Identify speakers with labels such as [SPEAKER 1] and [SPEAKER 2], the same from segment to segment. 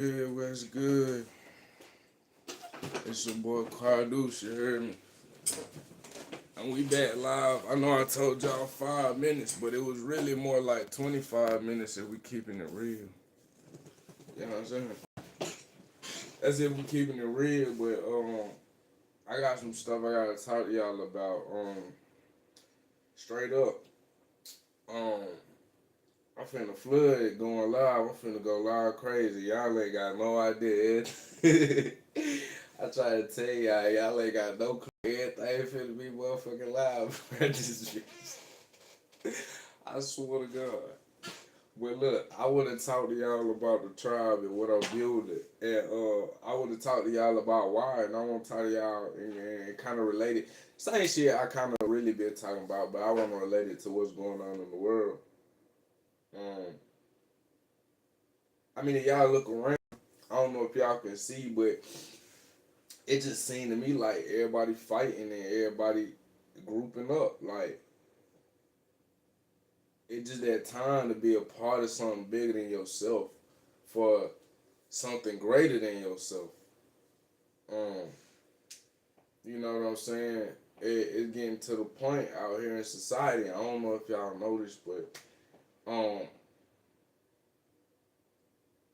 [SPEAKER 1] Yeah, what's good? It's your boy Quadeuce, you heard me? And we back live. I know I told y'all 5 minutes, but it was really more like 25 minutes if we keeping it real. You know what I'm saying? That's if we keeping it real, but I got some stuff I gotta talk to y'all about. Straight up. Um I'm finna flood going live. I'm finna go live crazy. Y'all ain't got no idea. I try to tell y'all ain't got no clue. Everything finna be motherfucking live. I swear to God. Well, look, I want to talk to y'all about the tribe and what I'm building. And I want to talk to y'all about why. And I want to talk to y'all and kind of relate it. Same shit I kind of really been talking about, but I want to relate it to what's going on in the world. Um, I mean, if y'all look around, I don't know if y'all can see, but it just seemed to me like everybody fighting and everybody grouping up. Like, it's just that time to be a part of something bigger than yourself for something greater than yourself. Um, you know what I'm saying? It's getting to the point out here in society. I don't know if y'all noticed, but um,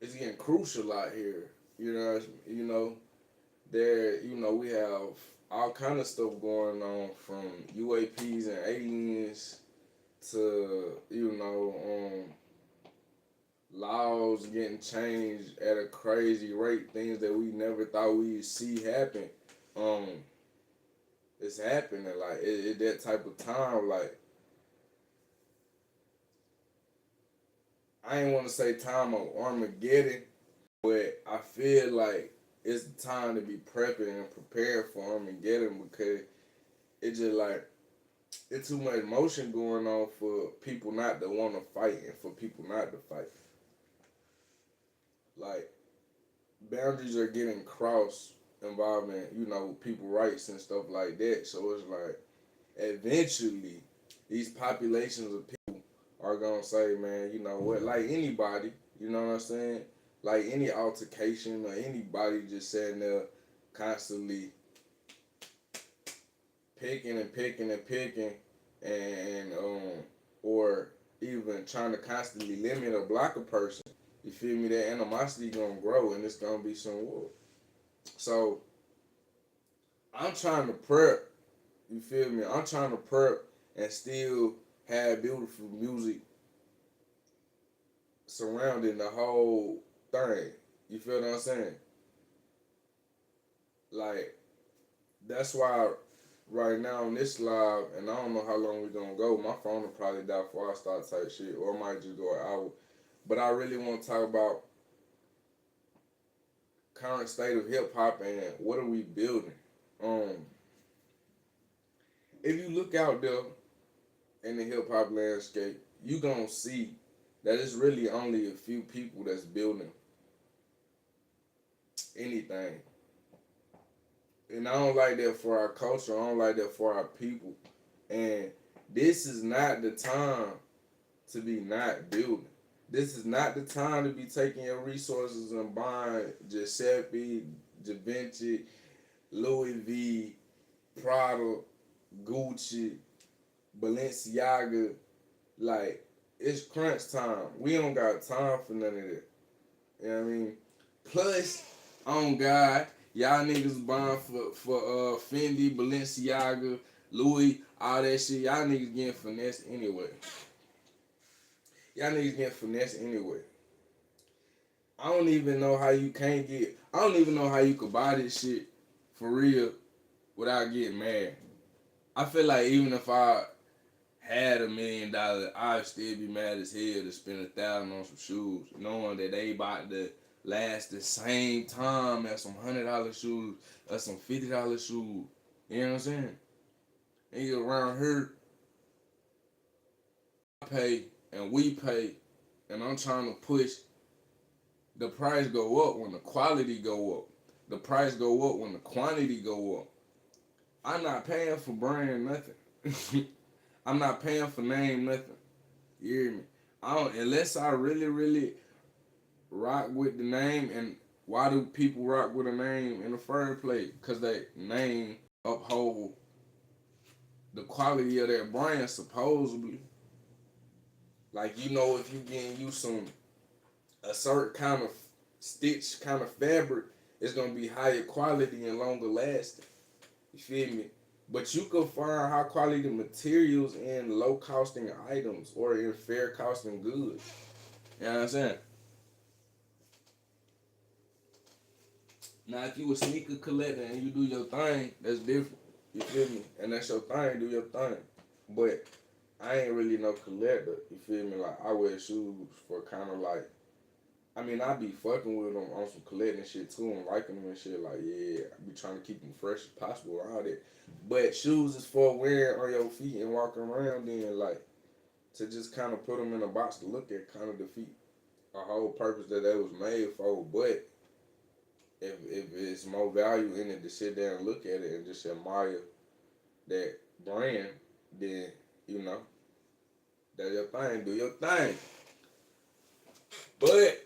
[SPEAKER 1] it's getting crucial out here. You know, we have all kind of stuff going on from UAPs and aliens to laws getting changed at a crazy rate, things that we never thought we'd see happen. Um, it's happening. Like it that type of time. Like I ain't want to say time of Armageddon, but I feel like it's time to be prepping and prepared for Armageddon because it just like it's too much motion going on for people not to want to fight and for people not to fight. Like boundaries are getting crossed involving people rights and stuff like that. So it's like eventually these populations of people are gonna say, man, you know what? Like anybody, you know what I'm saying? Like any altercation or anybody just sitting there constantly picking and picking and picking and or even trying to constantly limit or block a person. You feel me? That animosity gonna grow and it's gonna be some war. So I'm trying to prep. You feel me? I'm trying to prep and still have beautiful music surrounding the whole thing. You feel what I'm saying? Like that's why right now on this live, and I don't know how long we're gonna go. My phone will probably die before I start type shit, or I might just go an hour. But I really want to talk about current state of hip hop and what are we building. Um, if you look out there in the hip hop landscape, you gonna see that it's really only a few people that's building anything. And I don't like that for our culture. I don't like that for our people. And this is not the time to be not building. This is not the time to be taking your resources and buying Giuseppe, Givenchy, Louis V, Prada, Gucci, Balenciaga. Like, it's crunch time. We don't got time for none of that. You know what I mean? Plus, on God, y'all niggas buying for Fendi, Balenciaga, Louis, all that shit. Y'all niggas getting finessed anyway. Y'all niggas getting finessed anyway. I don't even know how you can't get. I don't even know how you could buy this shit for real without getting mad. I feel like even if I had $1 million, I'd still be mad as hell to spend 1,000 on some shoes, knowing that they about to last the same time as some $100 shoes or some $50 shoes. You know what I'm saying? Nigga around here pay and we pay, and I'm trying to push the price go up when the quality go up. The price go up when the quantity go up. I'm not paying for brand nothing. I'm not paying for name nothing. You hear me? I don't unless I really, really rock with the name, and why do people rock with a name in the first place? Because that name uphold the quality of that brand, supposedly. Like, you know, if you getting you a certain kind of stitch kind of fabric, it's gonna be higher quality and longer lasting. You feel me? But you can find high quality materials in low costing items or in fair costing goods. You know what I'm saying? Now, if you a sneaker collector and you do your thing, that's different. You feel me? And that's your thing, do your thing. But I ain't really no collector. You feel me? Like, I wear shoes for kind of like, I mean, I be fucking with them on some collecting shit too and liking them and shit. Like, yeah, I be trying to keep them fresh as possible and all that. But shoes is for wearing on your feet and walking around in, like, to just kind of put them in a box to look at kind of defeat a whole purpose that they was made for. But if it's more value in it to sit there and look at it and just admire that brand, then, you know, that's your thing. Do your thing. But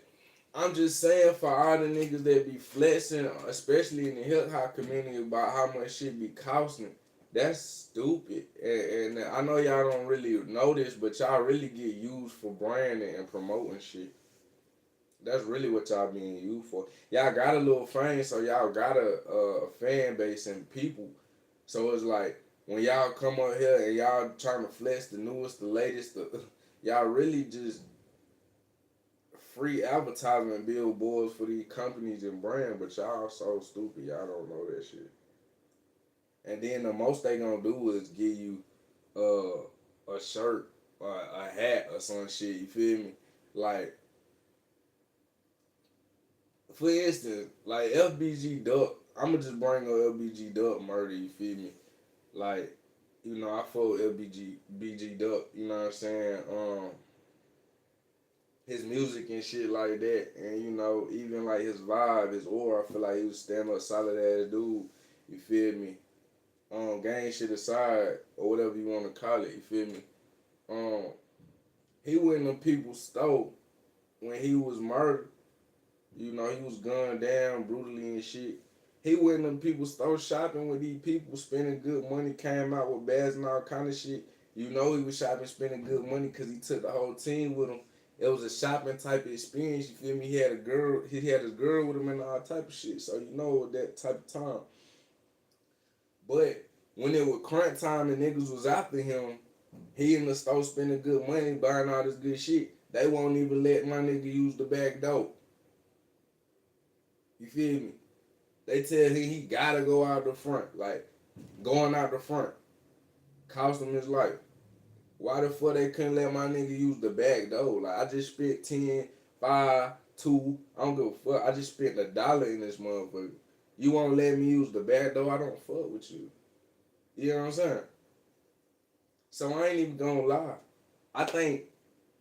[SPEAKER 1] I'm just saying, for all the niggas that be flexing, especially in the hip hop community, about how much shit be costing, that's stupid. And I know y'all don't really know this, but y'all really get used for branding and promoting shit. That's really what y'all being used for. Y'all got a little fame, so y'all got a fan base and people. So it's like, when y'all come up here and y'all trying to flex the newest, the latest, y'all really just free advertisement billboards for these companies and brands, but y'all so stupid, y'all don't know that shit. And then the most they gonna do is give you a shirt or a hat or some shit, you feel me? Like, for instance, like FBG Duck, I'ma just bring up LBG Duck murder, you feel me? Like, you know, I fuck with BG Duck, you know what I'm saying? His music and shit like that, and you know, even like his vibe, his aura, I feel like he was stand up solid ass dude. You feel me? Gang shit aside, or whatever you want to call it. You feel me? Um, he went in people's store when he was murdered. You know, he was gunned down brutally and shit. He went in people's store shopping with these people, spending good money, came out with bags and all kind of shit. You know he was shopping, spending good money because he took the whole team with him. It was a shopping type of experience, you feel me? He had his girl with him and all type of shit. So you know that type of time. But when it was crunch time and niggas was after him, he in the store spending good money, buying all this good shit. They won't even let my nigga use the back door. You feel me? They tell him he gotta go out the front. Like, going out the front cost him his life. Why the fuck they couldn't let my nigga use the back door? Like, I just spent 10, 5, 2, I don't give a fuck. I just spent $1 in this motherfucker. You won't let me use the back door? I don't fuck with you. You know what I'm saying? So I ain't even gonna lie. I think,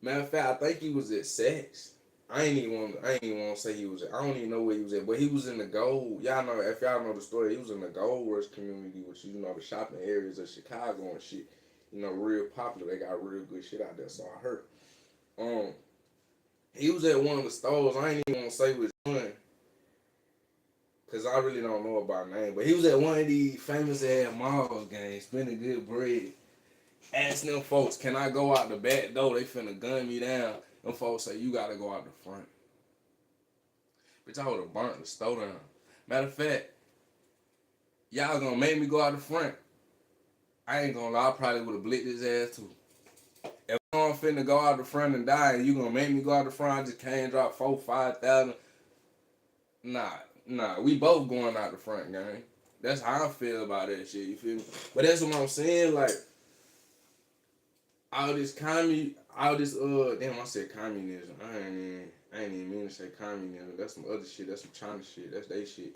[SPEAKER 1] matter of fact, I think he was at Sex. I ain't even want to say he was at, I don't even know where he was at, but he was in the gold. Y'all know, if y'all know the story, he was in the Gold Rush community, which, you know, the shopping areas of Chicago and shit. You know, real popular. They got real good shit out there, so I heard. He was at one of the stores. I ain't even want to say which one, because I really don't know about name, but he was at one of these famous ass malls, gang, spending good bread. Asking them folks, can I go out the back door? They finna gun me down. Them folks say, you gotta go out the front. Bitch, I would've burnt the store down. Matter of fact, y'all gonna make me go out the front. I ain't gonna lie, I probably would've blicked his ass too. If I'm finna go out the front and die and you gonna make me go out the front, I just can't drop 4,000, 5,000. Nah, we both going out the front, gang. That's how I feel about that shit, you feel me? But that's what I'm saying, like, damn, I said communism. I ain't even mean to say communism. That's some other shit. That's some China shit. That's they shit.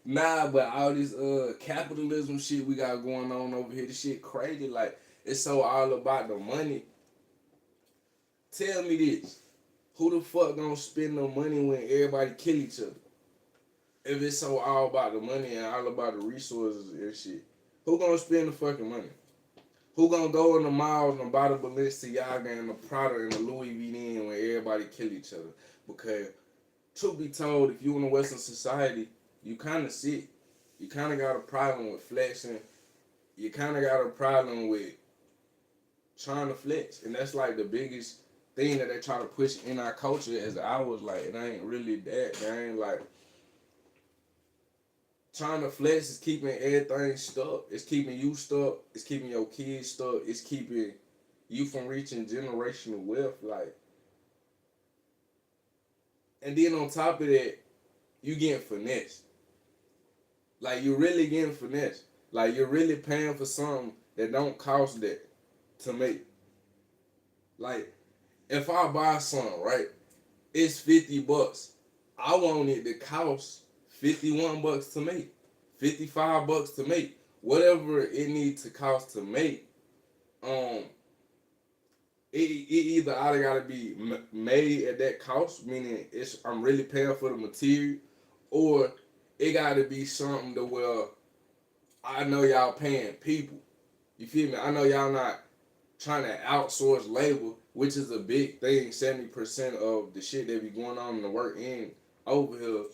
[SPEAKER 1] Nah, but all this capitalism shit we got going on over here, this shit crazy. Like, it's so all about the money. Tell me this. Who the fuck gonna spend no money when everybody kill each other? If it's so all about the money and all about the resources and shit, who gonna spend the fucking money? Who gonna go in the malls and buy the Balenciaga and the Prada and the Louis Vuitton when everybody kill each other? Because truth be told, if you in a Western society, you kind of sick. You kind of got a problem with flexing. You kind of got a problem with trying to flex, and that's like the biggest thing that they try to push in our culture. As I was like, it ain't really that. They ain't like trying to flex is keeping everything stuck. It's keeping you stuck. It's keeping your kids stuck. It's keeping you from reaching generational wealth. Like, and then on top of that, you getting finessed. Like, you're really getting finessed. Like, you're really paying for something that don't cost that to make. Like, if I buy something, right, it's $50. I want it to cost $51 to make, $55 to make, whatever it needs to cost to make. It either either gotta be made at that cost, meaning I'm really paying for the material, or it gotta be something to where I know y'all paying people. You feel me? I know y'all not trying to outsource labor, which is a big thing. 70% of the shit that be going on in the work in over here,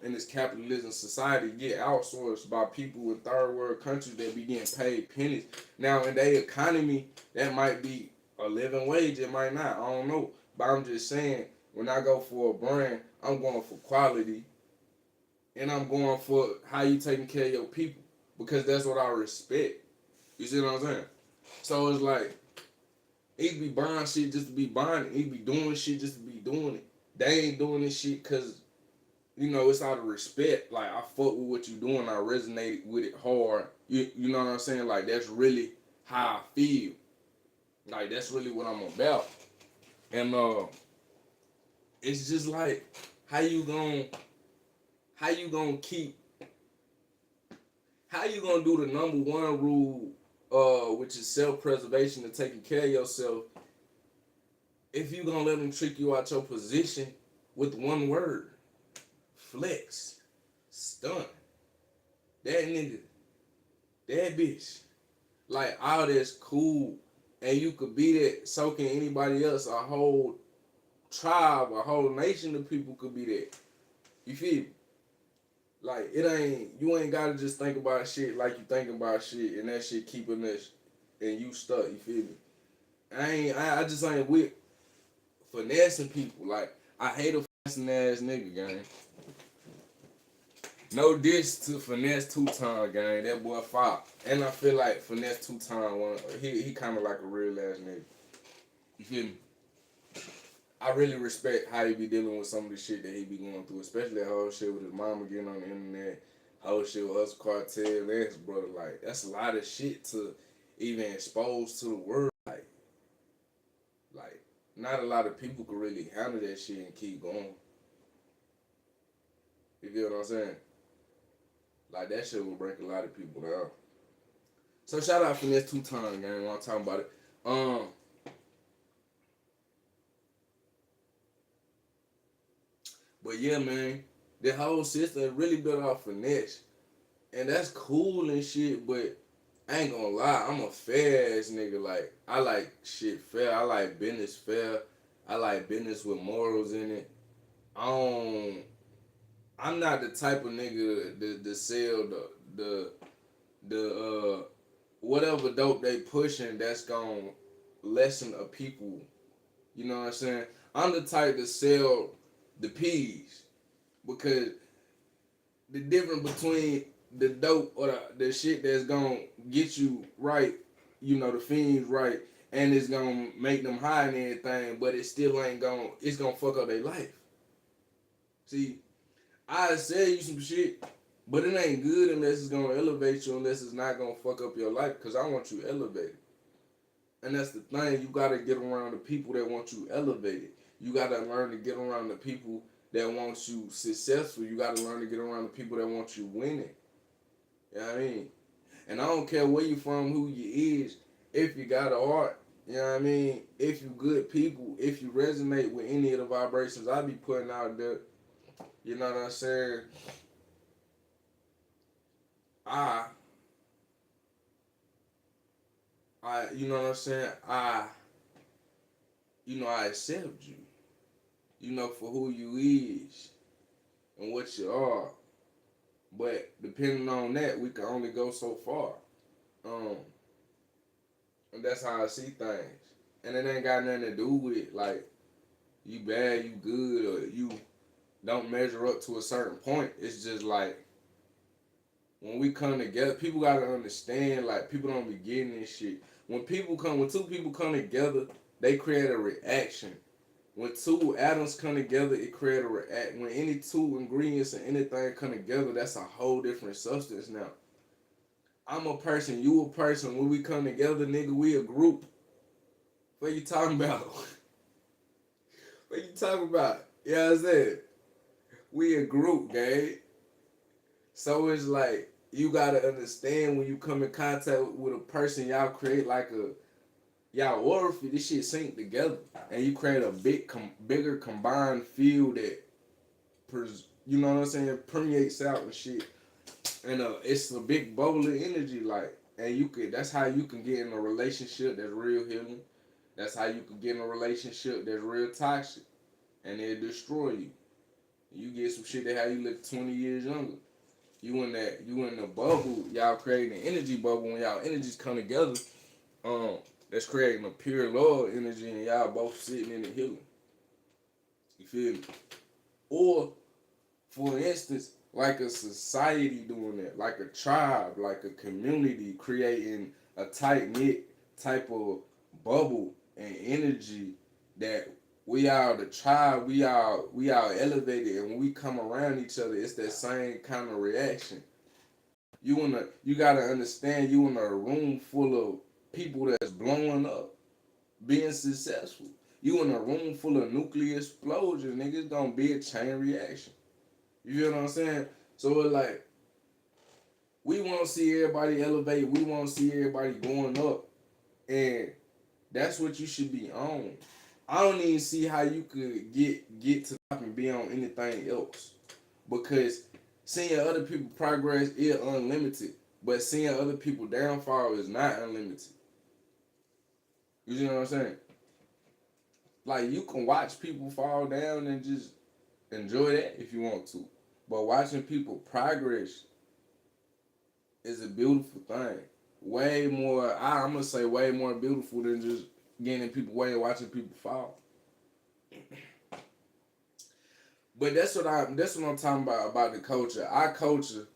[SPEAKER 1] in this capitalism society, get outsourced by people in third world countries that be getting paid pennies. Now in their economy, that might be a living wage. It might not. I don't know. But I'm just saying, when I go for a brand, I'm going for quality, and I'm going for how you taking care of your people, because that's what I respect. You see what I'm saying? So it's like, he be buying shit just to be buying it. He be doing shit just to be doing it. They ain't doing this shit because, it's out of respect. Like, I fuck with what you doing. I resonate with it hard. You know what I'm saying? Like, that's really how I feel. Like, that's really what I'm about. And it's just like, how you gonna keep, how you gonna do the number one rule, which is self-preservation and taking care of yourself, if you gonna let them trick you out your position with one word: flex, stunt, that nigga, that bitch. Like, all that's cool, and you could be that, so can anybody else. A whole tribe, a whole nation of people could be that. You feel me? Like, you ain't gotta just think about shit like you thinking about shit, and that shit keeping us, and you stuck. You feel me? I just ain't with finessing people. Like, I hate a finessing ass nigga, gang. No diss to Finesse Two-Time, gang. That boy fought. And I feel like Finesse Two-Time, he kind of like a real ass nigga. You feel me? I really respect how he be dealing with some of the shit that he be going through, especially that whole shit with his mama getting on the internet, whole shit with us Cartel and his brother. Like, that's a lot of shit to even expose to the world. Like, not a lot of people could really handle that shit and keep going. You get what I'm saying? Like, that shit will break a lot of people down. So shout out Finesse Two-Time, gang, while I'm talking about it. But yeah, man, the whole system really built off finesse. And that's cool and shit, but I ain't gonna lie, I'm a fair ass nigga. Like, I like shit fair. I like business fair. I like business with morals in it. I'm not the type of nigga to sell the whatever dope they pushing that's gonna lessen a people. You know what I'm saying? I'm the type to sell the peas, because the difference between the dope or the shit that's gonna get you right, the fiends right, and it's gonna make them high and everything, but it still ain't it's gonna fuck up their life. See, I sell you some shit, but it ain't good unless it's gonna elevate you, unless it's not gonna fuck up your life, because I want you elevated. And that's the thing, you gotta get around the people that want you elevated. You gotta learn to get around the people that want you successful. You gotta learn to get around the people that want you winning. You know what I mean? And I don't care where you from, who you is, if you got an art, you know what I mean? If you good people, if you resonate with any of the vibrations I be putting out there, you know what I'm saying? I, you know what I'm saying? I accept you. for who you is and what you are. But depending on that, we can only go so far. Um, and that's how I see things. And it ain't got nothing to do with like you bad, you good, or you don't measure up to a certain point. It's just like when we come together, people gotta understand. Like people don't be getting this shit. When two people come together, they create a reaction. When two atoms come together, it creates a react. When any two ingredients and anything come together, that's a whole different substance now. I'm a person, you a person. When we come together, nigga, we a group. What you talking about? What you talking about? You know what I'm saying? We a group, gang. So it's like you gotta understand when you come in contact with a person, y'all create like y'all aura for this shit sync together, and you create a bigger combined field that, you know what I'm saying, permeates out and shit. And it's a big bowl of energy, like, and that's how you can get in a relationship that's real healing. That's how you can get in a relationship that's real toxic, and it'll destroy you. You get some shit that how you look 20 years younger. You in the bubble, y'all creating an energy bubble. When y'all energies come together, that's creating a pure love energy, and y'all both sitting in the healing. You feel me? Or, for instance, like a society doing that, like a tribe, like a community creating a tight knit type of bubble and energy that we are the tribe, we are elevated, and when we come around each other, it's that same kind of reaction. You gotta understand, you in a room full of people that's blowing up, being successful. You in a room full of nuclear explosions, niggas gonna be a chain reaction. You feel what I'm saying? So it's like we want to see everybody elevate. We want to see everybody going up, and that's what you should be on. I don't even see how you could get to top and be on anything else, because seeing other people progress is unlimited, but seeing other people downfall is not unlimited. You know what I'm saying? Like you can watch people fall down and just enjoy that if you want to, but watching people progress is a beautiful thing. Way more, I'm gonna say way more beautiful than just getting in people's way and watching people fall. But that's what I'm talking about the culture. Our culture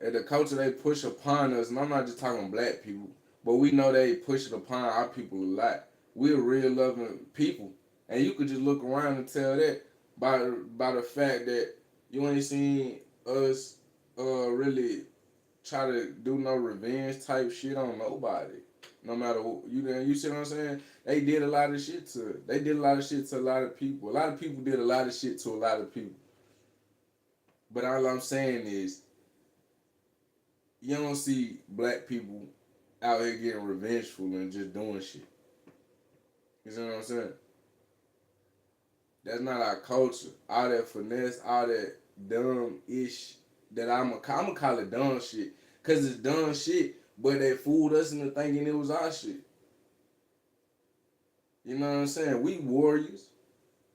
[SPEAKER 1] and the culture they push upon us, and I'm not just talking black people, but we know they push it upon our people a lot. We're real loving people, and you could just look around and tell that by the fact that you ain't seen us really try to do no revenge type shit on nobody. No matter what you see what I'm saying? They did a lot of shit to a lot of people. A lot of people did a lot of shit to a lot of people. But all I'm saying is you don't see black people out here getting revengeful and just doing shit. You see what I'm saying? That's not our culture. All that finesse, all that dumb ish that I'm gonna call it dumb shit. Cause it's dumb shit, but they fooled us into thinking it was our shit. You know what I'm saying? We warriors.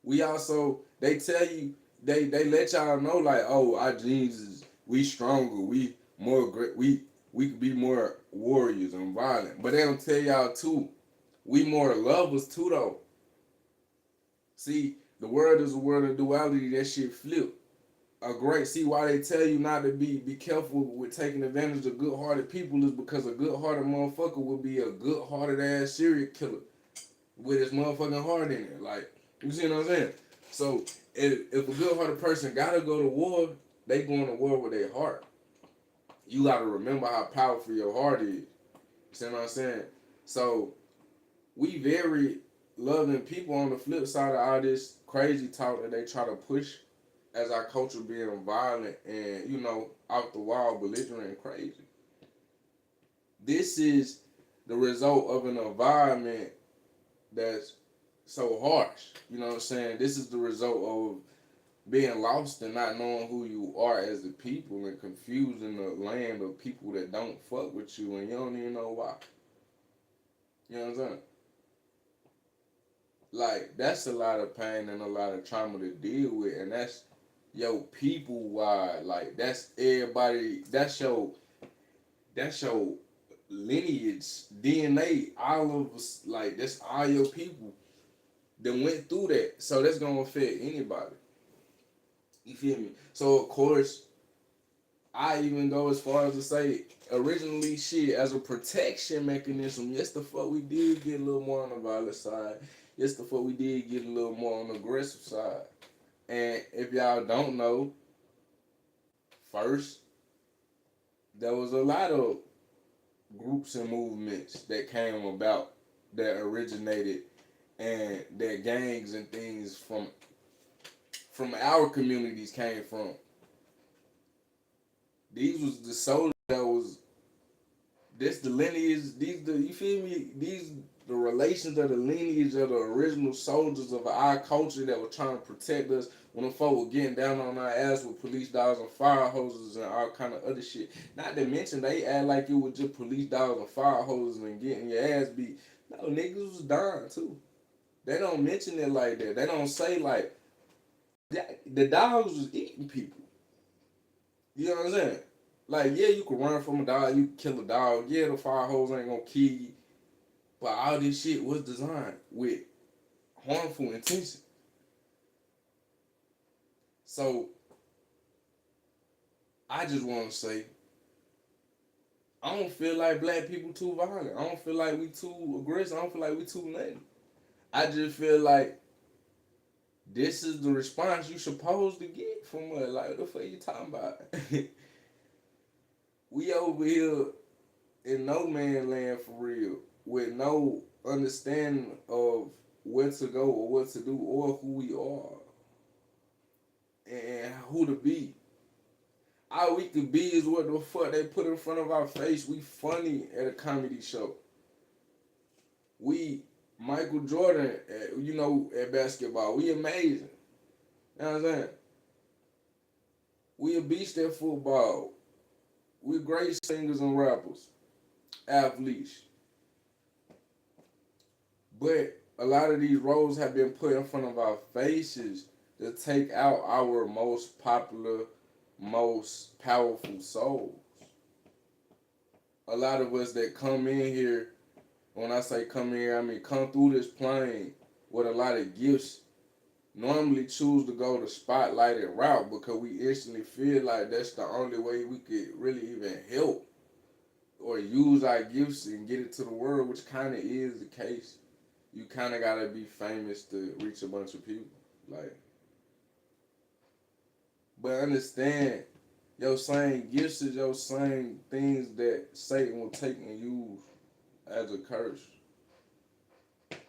[SPEAKER 1] We also, they tell you, they let y'all know like, oh, our genes is, we stronger, we more great, we could be more warriors and violent. But they don't tell y'all too, we more lovers too though. See, the world is a world of duality. That shit flip. See why they tell you not to be careful with taking advantage of good-hearted people is because a good-hearted motherfucker will be a good-hearted ass serial killer with his motherfucking heart in it. Like, you see what I'm saying? So if a good-hearted person gotta go to war, they going to war with their heart. You gotta remember how powerful your heart is. You see what I'm saying? So we very loving people on the flip side of all this crazy talk that they try to push as our culture being violent and, out the wall, belligerent and crazy. This is the result of an environment that's so harsh. You know what I'm saying? This is the result of being lost and not knowing who you are as a people and confused in the land of people that don't fuck with you and you don't even know why. You know what I'm saying? Like, that's a lot of pain and a lot of trauma to deal with, and that's your people wide. Like, that's everybody. That's your lineage, DNA. All of us, like, that's all your people that went through that. So that's gonna affect anybody. You feel me? So of course, I even go as far as to say, originally, shit, as a protection mechanism, yes, the fuck we did get a little more on the violent side. Yes, the fuck we did get a little more on the aggressive side. And if y'all don't know, first, there was a lot of groups and movements that came about that originated and that gangs and things from our communities came from. These was the soldiers that was this the lineage, these the you feel me? These the relations of the lineage of the original soldiers of our culture that were trying to protect us when the folk were getting down on our ass with police dogs and fire hoses and all kind of other shit. Not to mention they act like it was just police dogs and fire hoses and getting your ass beat. No, niggas was dying too. They don't mention it like that. They don't say like the dogs was eating people. You know what I'm saying? Like, yeah, you could run from a dog, you could kill a dog. Yeah, the fire hose ain't gonna kill you. But all this shit was designed with harmful intention. So I just want to say, I don't feel like black people too violent. I don't feel like we too aggressive. I don't feel like we too nothing. I just feel like this is the response you supposed to get from us. Like, what the fuck you talking about? We over here in no man land for real, with no understanding of where to go or what to do or who we are and who to be. All we could be is what the fuck they put in front of our face. We funny at a comedy show. We Michael Jordan, at basketball. We amazing. You know what I'm saying? We a beast at football. We great singers and rappers, athletes. But a lot of these roles have been put in front of our faces to take out our most popular, most powerful souls. A lot of us that come in here, when I say come in here, I mean come through this plane with a lot of gifts, normally choose to go the spotlighted route because we instantly feel like that's the only way we could really even help or use our gifts and get it to the world, which kind of is the case. You kind of gotta be famous to reach a bunch of people, like. But understand, your same gifts is your same things that Satan will take and use as a curse.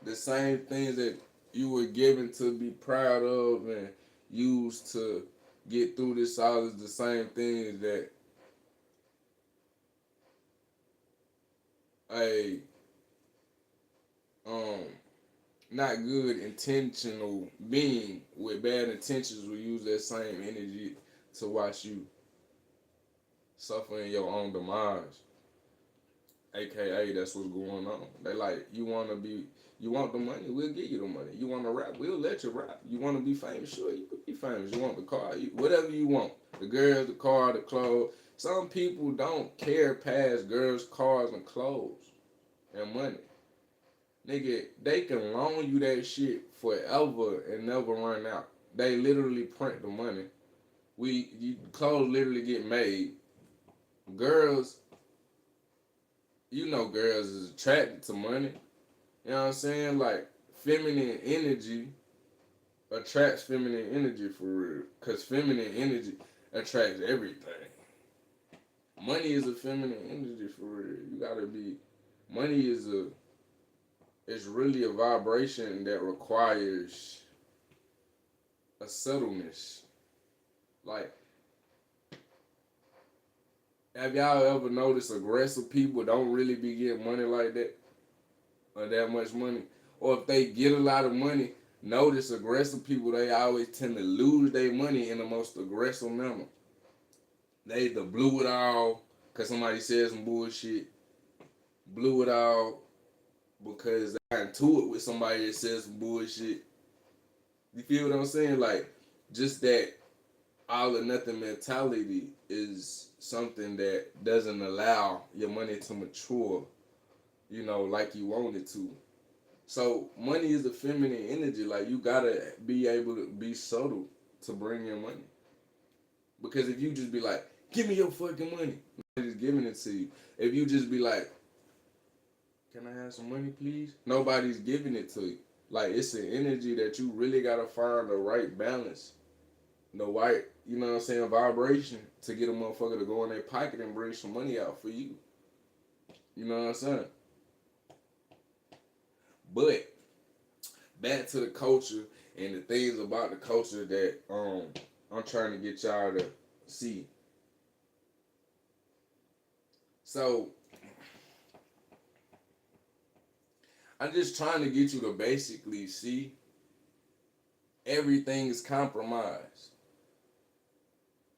[SPEAKER 1] The same things that you were given to be proud of and use to get through this all is the same things that a not good intentional being with bad intentions will use that same energy to watch you suffer in your own demise. AKA, that's what's going on. They like, you want the money, we'll give you the money. You want to rap, we'll let you rap. You want to be famous, sure, you could be famous. You want the car, whatever you want. The girls, the car, the clothes. Some people don't care past girls, cars, and clothes and money. Nigga, they can loan you that shit forever and never run out. They literally print the money. Clothes literally get made. Girls, girls is attracted to money. You know what I'm saying? Like, feminine energy attracts feminine energy for real. Because feminine energy attracts everything. Money is a feminine energy for real. You gotta be. Money it's really a vibration that requires a subtleness. Like, have y'all ever noticed aggressive people don't really be getting money like that? Or that much money? Or if they get a lot of money, notice aggressive people, they always tend to lose their money in the most aggressive manner. They either blew it all because somebody said some bullshit, blew it all because they into it with somebody that says some bullshit. You feel what I'm saying? Like, just that all or nothing mentality is something that doesn't allow your money to mature, like you want it to. So money is a feminine energy. Like, you gotta be able to be subtle to bring in money. Because if you just be like, give me your fucking money, nobody's giving it to you. If you just be like, can I have some money, please? Nobody's giving it to you. Like, it's an energy that you really gotta find the right balance, the right, vibration to get a motherfucker to go in their pocket and bring some money out for you. You know what I'm saying? But back to the culture and the things about the culture that I'm trying to get y'all to see. So I'm just trying to get you to basically see everything is compromised.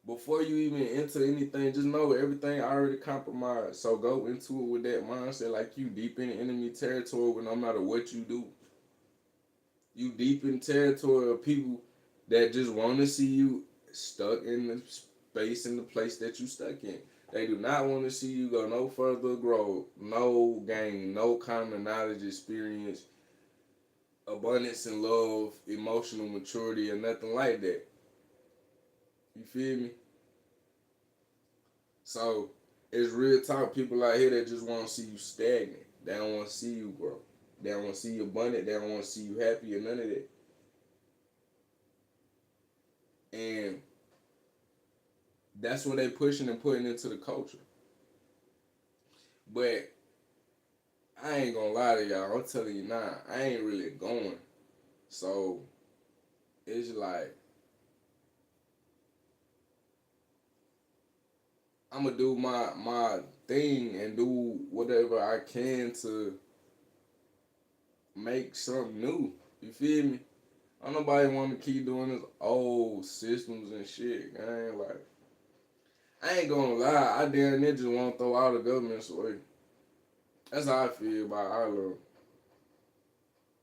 [SPEAKER 1] Before you even enter anything, just know everything already compromised. So go into it with that mindset like you deep in enemy territory, no matter what you do. You deep in territory of people that just want to see you stuck in the space and the place that you stuck in. They do not want to see you go no further growth, no gain, no common knowledge, experience, abundance and love, emotional maturity, or nothing like that. You feel me? So it's real talk. People out here that just want to see you stagnant. They don't want to see you grow. They don't want to see you abundant. They don't want to see you happy or none of that. And that's what they pushing and putting into the culture. But I ain't gonna lie to y'all. I'm telling you now, I ain't really going. So it's like I'm gonna do my thing and do whatever I can to make something new. You feel me? I don't nobody want to keep doing this old systems and shit. I ain't gonna lie. I damn near just want to throw all the governments away. That's how I feel about Ireland.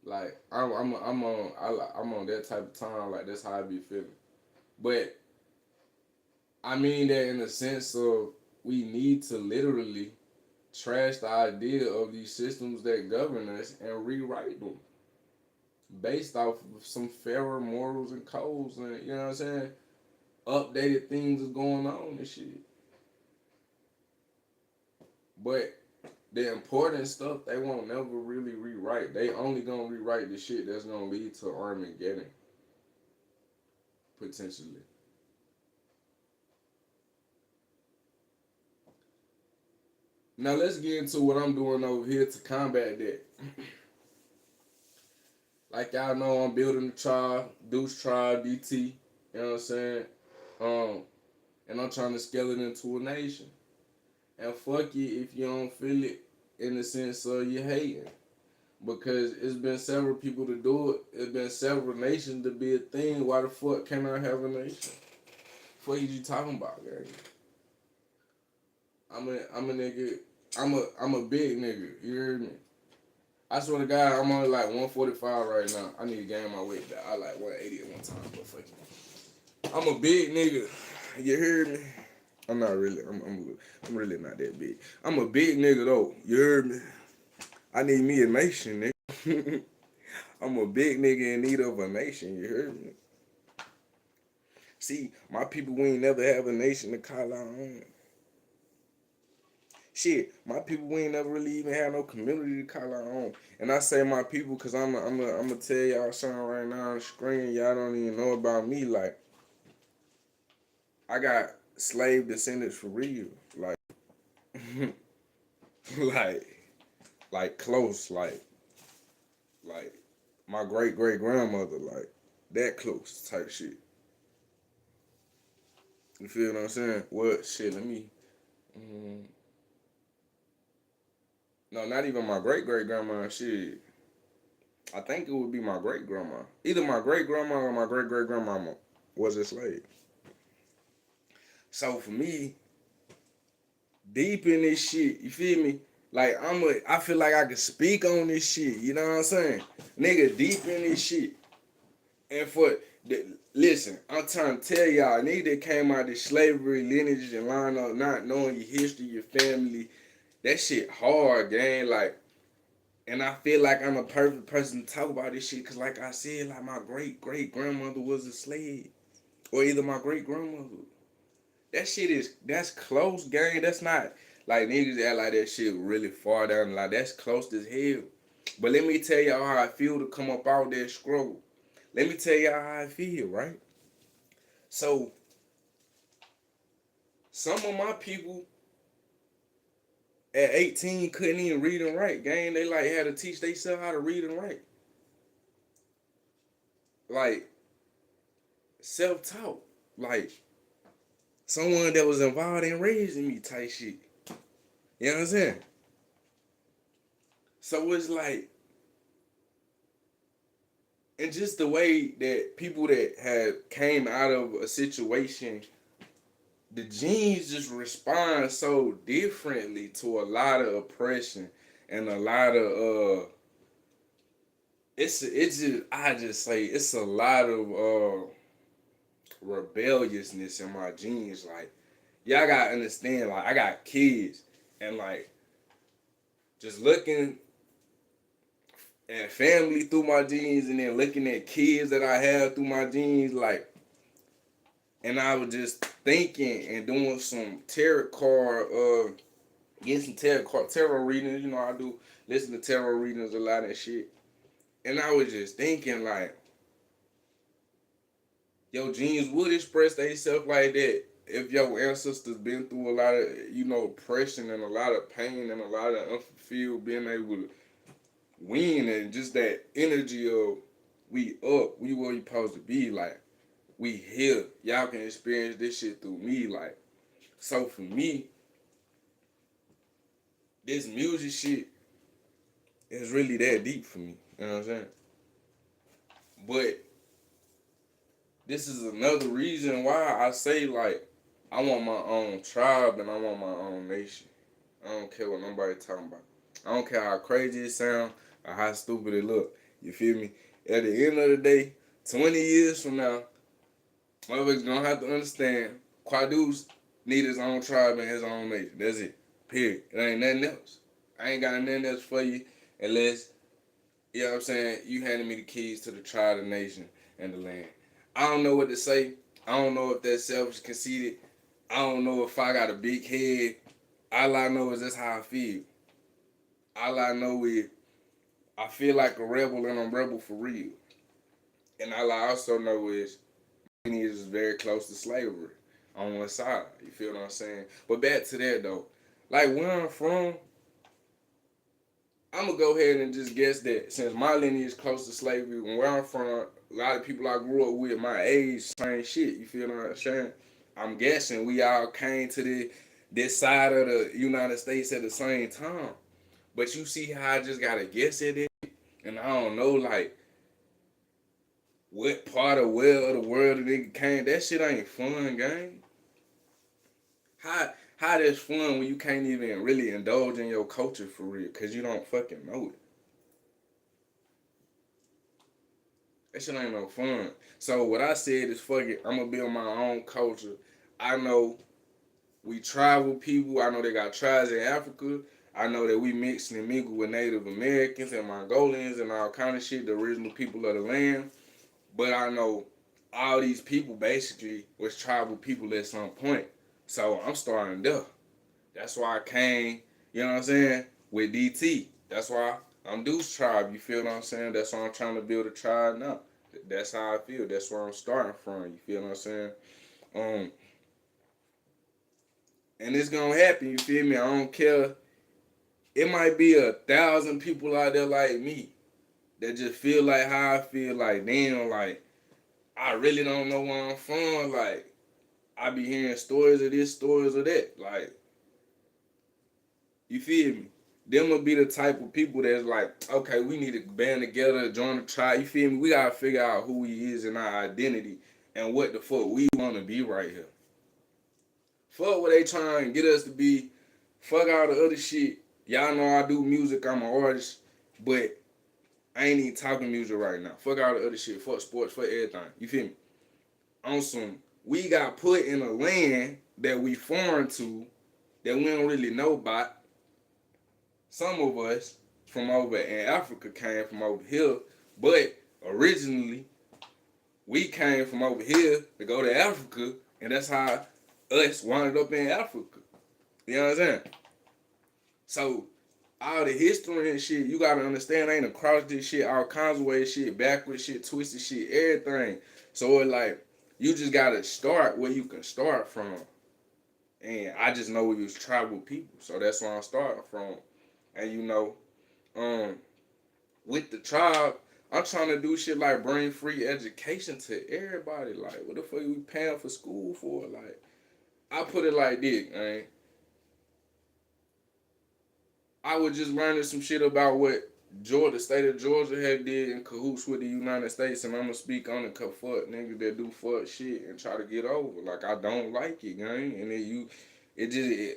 [SPEAKER 1] Like I'm on that type of time. Like, that's how I be feeling. But I mean that in the sense of we need to literally trash the idea of these systems that govern us and rewrite them based off of some fairer morals and codes, and you know what I'm saying, updated things is going on and shit. But the important stuff they won't never really rewrite. They only gonna rewrite the shit that's gonna lead to Armageddon, potentially. Now let's get into what I'm doing over here to combat that. Like y'all know, I'm building the tribe, Deuce Tribe, DT. You know what I'm saying? Um, and I'm trying to scale it into a nation. And fuck it if you don't feel it in the sense of you hating. Because it's been several people to do it. It's been several nations to be a thing. Why the fuck can't I have a nation? What are you talking about, gang? I'm a nigga. I'm a big nigga. You hear me? I swear to God, I'm only like 145 right now. I need to gain my weight back. I like 180 at one time, but fuck it. I'm a big nigga. You hear me? I'm not really. I'm really not that big. I'm a big nigga though. You heard me? I need me a nation, nigga. I'm a big nigga in need of a nation. You heard me? See, my people, we ain't never have a nation to call our own. Shit, my people, we ain't never really even had no community to call our own. And I say my people because I'm gonna tell y'all something right now on the screen. Y'all don't even know about me. Like, I got slave descendants for real. Like, like, close. Like my great great grandmother. Like, that close type shit. You feel what I'm saying? What shit? Let me. Mm, no, not even my great great grandma. Shit. I think it would be my great grandma. Either my great grandma or my great great grandmama was a slave. So for me, deep in this shit, you feel me? Like I feel like I can speak on this shit. You know what I'm saying? Nigga deep in this shit. And listen, I'm trying to tell y'all, nigga that came out of slavery lineage and line up, not knowing your history, your family, that shit hard, gang. Like, and I feel like I'm a perfect person to talk about this shit, cause like I said, like my great grandmother was a slave, or either my great grandmother. That's close, gang. That's not like niggas act like that shit really far down. Like that's close as hell. But let me tell y'all how I feel to come up out that struggle. Let me tell y'all how I feel, right? So some of my people at 18 couldn't even read and write, gang. They like had to teach themselves how to read and write. Like self-taught. Like someone that was involved in raising me type shit. You know what I'm saying? So it's like, and just the way that people that have came out of a situation, the genes just respond so differently to a lot of oppression and a lot of I just say it's a lot of rebelliousness in my genes. Like y'all gotta understand, like I got kids and like just looking at family through my genes and then looking at kids that I have through my genes, like, and I was just thinking and doing some tarot card, getting some tarot readings. You know, I do listen to tarot readings a lot and shit. And I was just thinking, like, your genes would express themselves like that if your ancestors been through a lot of, oppression and a lot of pain and a lot of unfulfilled being able to win, and just that energy of we up, we where we supposed to be, like we here. Y'all can experience this shit through me, like. So for me, this music shit is really that deep for me. You know what I'm saying? But this is another reason why I say, like, I want my own tribe and I want my own nation. I don't care what nobody talking about. I don't care how crazy it sound or how stupid it look. You feel me? At the end of the day, 20 years from now, motherfuckers gonna have to understand Quadeuce need his own tribe and his own nation. That's it. Period. It ain't nothing else. I ain't got nothing else for you unless, you know what I'm saying, you handed me the keys to the tribe, the nation, and the land. I don't know what to say. I don't know if that's selfish, conceited. I don't know if I got a big head. All I know is that's how I feel. All I know is I feel like a rebel and I'm rebel for real. And all I also know is is very close to slavery on one side. You feel what I'm saying? But back to that though. Like where I'm from, I'm gonna go ahead and just guess that since my lineage is close to slavery, and where I'm from, a lot of people I grew up with my age, same shit. You feel what I'm saying? I'm guessing we all came to this side of the United States at the same time. But you see how I just gotta guess at it, and I don't know like what part of where of the world the nigga came. That shit ain't fun, gang. How that's fun when you can't even really indulge in your culture for real, cause you don't fucking know it. That shit ain't no fun. So what I said is fuck it, I'm gonna build my own culture. I know we tribal people. I know they got tribes in Africa. I know that we mix and mingle with Native Americans and Mongolians and all kind of shit, the original people of the land. But I know all these people basically was tribal people at some point. So I'm starting there. That's why I came, you know what I'm saying, with DT. That's why I'm Deuce Tribe, you feel what I'm saying? That's why I'm trying to build a tribe now. That's how I feel. That's where I'm starting from, you feel what I'm saying? Um, and it's gonna happen, you feel me? I don't care. It might be 1,000 people out there like me that just feel like how I feel, like, damn, like, I really don't know where I'm from. Like, I be hearing stories of this, stories of that. Like, you feel me? Them will be the type of people that's like, okay, we need to band together, join a tribe. You feel me? We gotta figure out who we is and our identity and what the fuck we wanna be right here. Fuck what they trying to get us to be. Fuck all the other shit. Y'all know I do music, I'm an artist, but I ain't even talking music right now. Fuck all the other shit. Fuck sports, fuck everything. You feel me? On some, we got put in a land that we foreign to, that we don't really know about. Some of us from over in Africa came from over here, but originally we came from over here to go to Africa, and that's how us wound up in Africa. You know what I'm saying? So all the history and shit, you gotta understand, ain't across this shit, all kinds of ways shit, backwards shit, twisted shit, everything. So it like you just gotta start where you can start from. And I just know we was tribal people, so that's where I'm starting from. And you know, um, with the tribe, I'm trying to do shit like bring free education to everybody. Like, what the fuck we paying for school for? Like, I put it like this, man. I was just learning some shit about what Georgia, state of Georgia had did in cahoots with the United States, and I'm gonna speak on it cause fuck niggas that do fuck shit and try to get over. Like, I don't like it, gang. And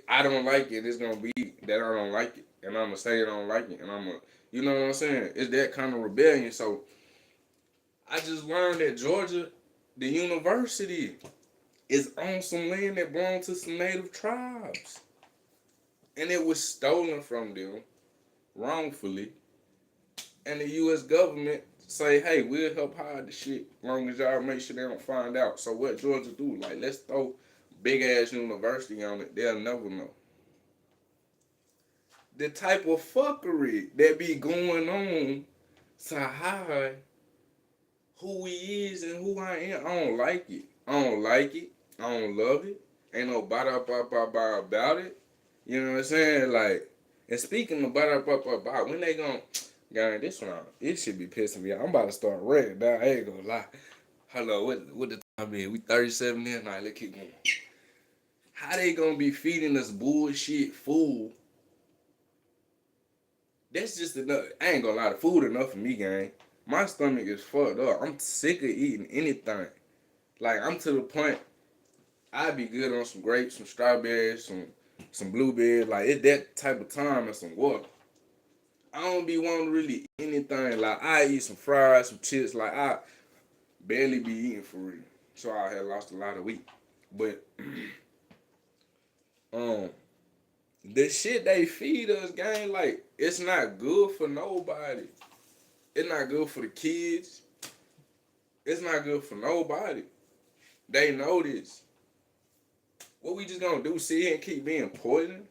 [SPEAKER 1] I don't like it. It's gonna be that I don't like it, and I'm gonna say I don't like it, and I'm gonna, you know what I'm saying? It's that kind of rebellion. So I just learned that Georgia, the university, is on some land that belonged to some native tribes, and it was stolen from them wrongfully. And the U.S. government say, hey, we'll help hide the shit as long as y'all make sure they don't find out. So what Georgia do? Like, let's throw big ass university on it. They'll never know. The type of fuckery that be going on to hide who he is and who I am. I don't like it. I don't like it. I don't love it. Ain't no ba about it. You know what I'm saying? Like, and speaking of ba when they gon' gang, this should be pissing me off. I'm about to start ranting now. I ain't gonna lie. Hello, what the time is? We 37 here? Nah, let's keep going. How they gonna be feeding us bullshit food? That's just enough. I ain't gonna lie, the food enough for me, gang. My stomach is fucked up. I'm sick of eating anything. Like, I'm to the point, I'd be good on some grapes, some strawberries, some blueberries. Like, it's that type of time and some water. I don't be wanting to really eat anything. Like, I eat some fries, some chips. Like, I barely be eating for real. So I had lost a lot of weight. But, the shit they feed us, gang, like, it's not good for nobody. It's not good for the kids. It's not good for nobody. They know this. What we just gonna do, sit here and keep being poisoned?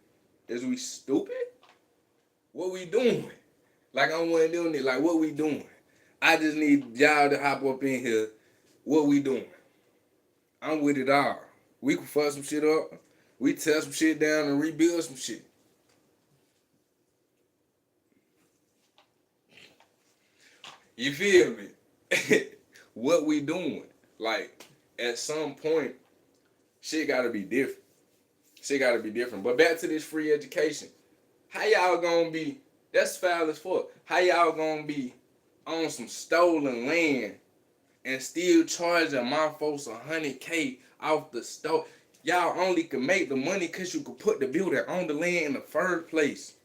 [SPEAKER 1] Is we stupid? What we doing? Like, I'm one doing it. Like, what we doing? I just need y'all to hop up in here. What we doing? I'm with it all. We can fuck some shit up. We tear some shit down and rebuild some shit. You feel me? What we doing? Like, at some point, shit gotta be different. Shit gotta be different. But back to this free education. How y'all gonna be, that's foul as fuck. How y'all gonna be on some stolen land and still charging my folks $100K off the store? Y'all only can make the money because you could put the building on the land in the first place.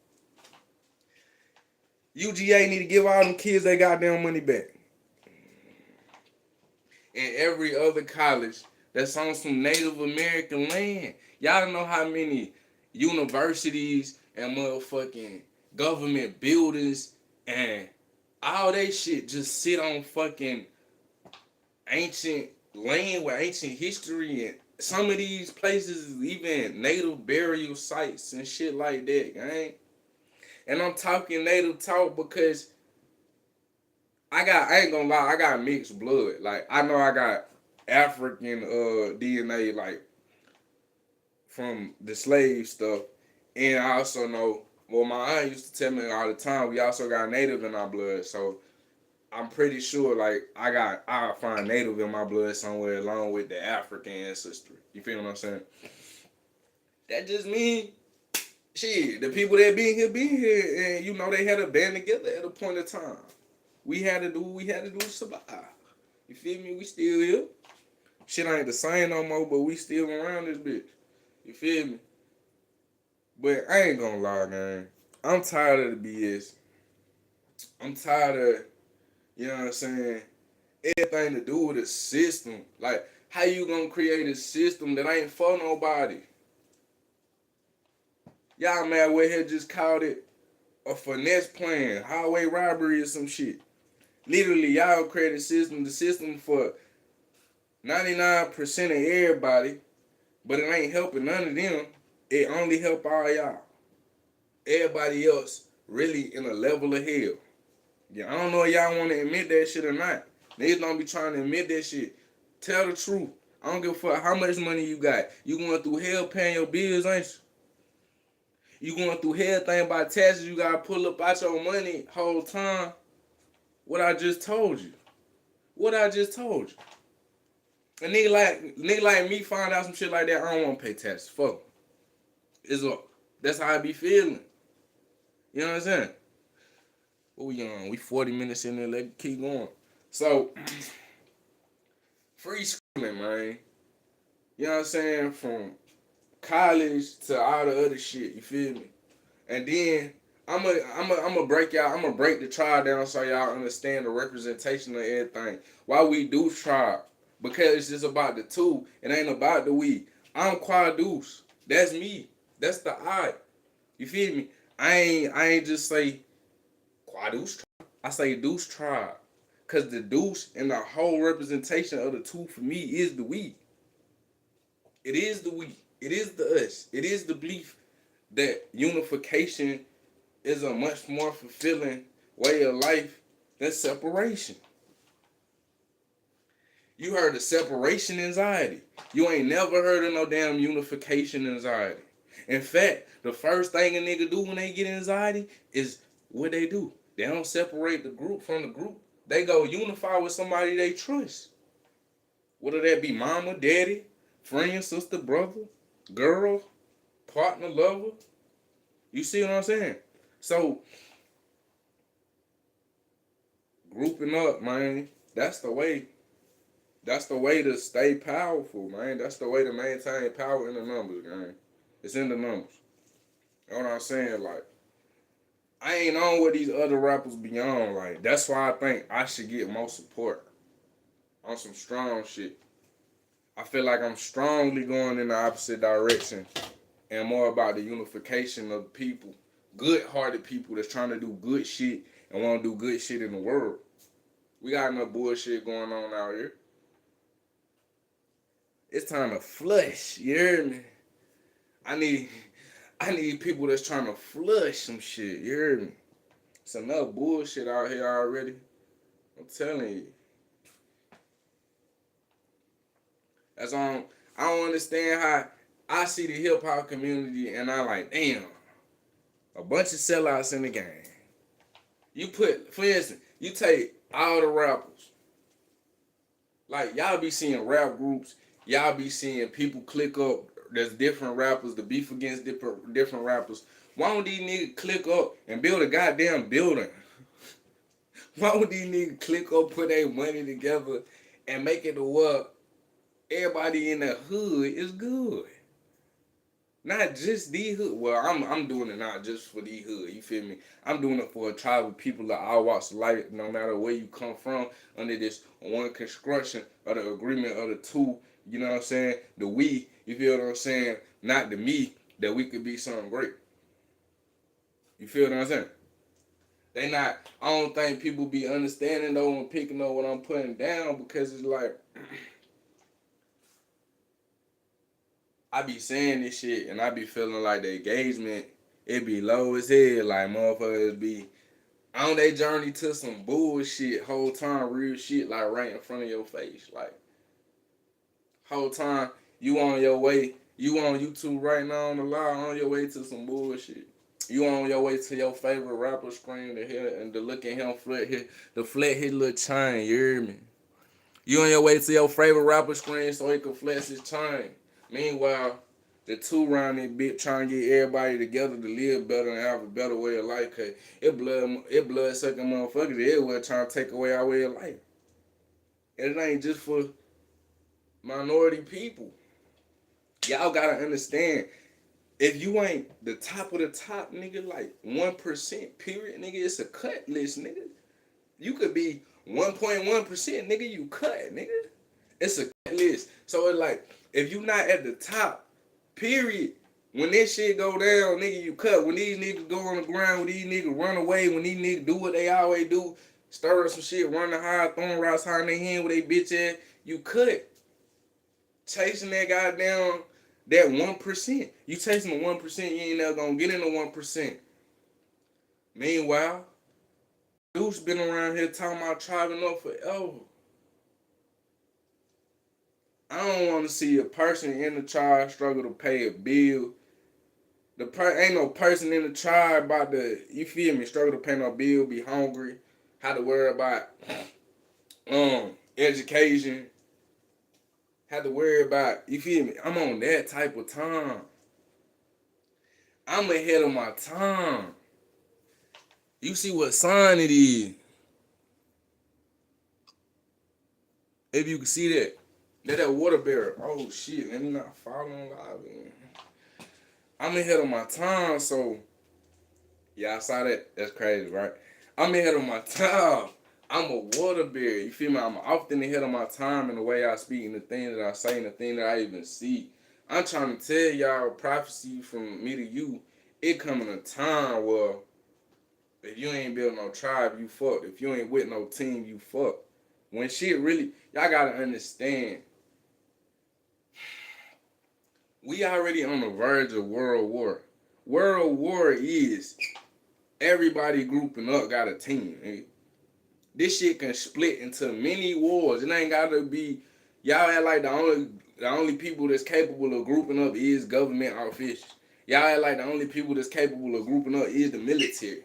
[SPEAKER 1] UGA need to give all them kids their goddamn money back. And every other college that's on some Native American land. Y'all don't know how many universities and motherfucking government buildings and all that shit just sit on fucking ancient land with ancient history, and some of these places is even native burial sites and shit like that, gang. And I'm talking native talk because I ain't gonna lie, I got mixed blood. Like, I know I got African DNA, like, from the slave stuff. And I also know, well, my aunt used to tell me all the time, we also got native in our blood. So I'm pretty sure, like, I'll find native in my blood somewhere along with the African ancestry. You feel what I'm saying? That just means, shit, the people that been here, and, you know, they had a band together at a point in time. We had to do what we had to do to survive. You feel me? We still here. Shit ain't the same no more, but we still around this bitch. You feel me? But I ain't gonna lie, man. I'm tired of the BS. I'm tired of, you know what I'm saying, everything to do with a system. Like, how you gonna create a system that ain't for nobody? Y'all mad we here just called it a finesse plan, highway robbery or some shit. Literally, y'all create a system, the system for 99% of everybody, but it ain't helping none of them. It only help all y'all. Everybody else really in a level of hell. Yeah, I don't know if y'all want to admit that shit or not. Niggas don't be trying to admit that shit. Tell the truth. I don't give a fuck how much money you got. You going through hell paying your bills, ain't you? You going through hell thinking about taxes. You gotta pull up out your money whole time. What I just told you. What I just told you. A nigga like me find out some shit like that. I don't want to pay taxes. Fuck. It's up. That's how I be feeling. You know what I'm saying? What we on? We 40 minutes in there. Let's keep going. So, free schooling, man. You know what I'm saying? From college to all the other shit. You feel me? And then I'm gonna break y'all. I'm gonna break the tribe down so y'all understand the representation of everything. Why we do tribe? Because it's just about the two. It ain't about the we. I'm Quadeuce. That's me. That's the I. You feel me? I ain't just say Quadeuce tribe. I say Deuce tribe. Cause the deuce and the whole representation of the two for me is the we. It is the we. It is the us. It is the belief that unification is a much more fulfilling way of life than separation. You heard of separation anxiety. You ain't never heard of no damn unification anxiety. In fact, the first thing a nigga do when they get anxiety is what they do. They don't separate the group from the group. They go unify with somebody they trust. Whether that be mama, daddy, friend, sister, brother, girl, partner, lover. You see what I'm saying? So, grouping up, man, that's the way. That's the way to stay powerful, man. That's the way to maintain power in the numbers, gang. It's in the numbers. You know what I'm saying? Like, I ain't on what these other rappers be on. Like, that's why I think I should get more support on some strong shit. I feel like I'm strongly going in the opposite direction and more about the unification of people, good-hearted people that's trying to do good shit and want to do good shit in the world. We got enough bullshit going on out here. It's time to flush. You hear me? I need people that's trying to flush some shit. You hear me? It's enough bullshit out here already. I'm telling you. That's on. I don't understand how I see the hip hop community and I like, damn, a bunch of sellouts in the game. You put, for instance, you take all the rappers. Like, y'all be seeing rap groups. Y'all be seeing people click up. There's different rappers, the beef against different rappers. Why don't these niggas click up and build a goddamn building? Why would these niggas click up, put their money together, and make it to where everybody in the hood is good? Not just the hood. Well, I'm doing it not just for the hood. You feel me? I'm doing it for a tribe of people that all walks of life, no matter where you come from, under this one construction of the agreement of the two. You know what I'm saying? The we. You feel what I'm saying? Not the me. That we could be something great. You feel what I'm saying? They not. I don't think people be understanding though and picking up what I'm putting down because it's like. I be saying this shit and I be feeling like the engagement, it be low as hell. Like motherfuckers be on their journey to some bullshit whole time, real shit like right in front of your face. Like whole time you on your way, you on YouTube right now on the live on your way to some bullshit. You on your way to your favorite rapper screen to hear and to look at him flat his little chain, you hear me? You on your way to your favorite rapper screen so he can flex his chain. Meanwhile, the two round that bitch trying to get everybody together to live better and have a better way of life. Cause it blood sucking motherfuckers everywhere trying to take away our way of life. And it ain't just for minority people. Y'all gotta understand. If you ain't the top of the top, nigga, like 1%, period, nigga, it's a cut list, nigga. You could be 1.1%, nigga, you cut, nigga. It's a cut list. So it's like, if you not at the top, period, when this shit go down, nigga, you cut. When these niggas go on the ground, when these niggas run away, when these niggas do what they always do, stir up some shit, run the high, throwing rocks high in their hand with they bitch ass, you cut. Chasing that goddamn, that 1%. You chasing the 1%, you ain't never gonna get in the 1%. Meanwhile, Deuce been around here talking about tribing up forever. I don't want to see a person in the tribe struggle to pay a bill. Ain't no person in the tribe about to, you feel me, struggle to pay no bill, be hungry, have to worry about education, have to worry about, you feel me? I'm on that type of time. I'm ahead of my time. You see what sign it is. If you can see that. That water barrel. Oh shit, let me not fall on live. I'm ahead of my time, so yeah, I saw that. That's crazy, right? I'm ahead of my time. I'm a water bear. You feel me? I'm often ahead of my time in the way I speak and the things that I say and the thing that I even see. I'm trying to tell y'all prophecy from me to you. It coming a time where if you ain't built no tribe, you fucked. If you ain't with no team, you fucked. When shit really, y'all gotta understand. We already on the verge of World War. World War is everybody grouping up, got a team. Nigga. This shit can split into many wars. It ain't gotta be y'all act like the only people that's capable of grouping up is government officials. Y'all act like the only people that's capable of grouping up is the military.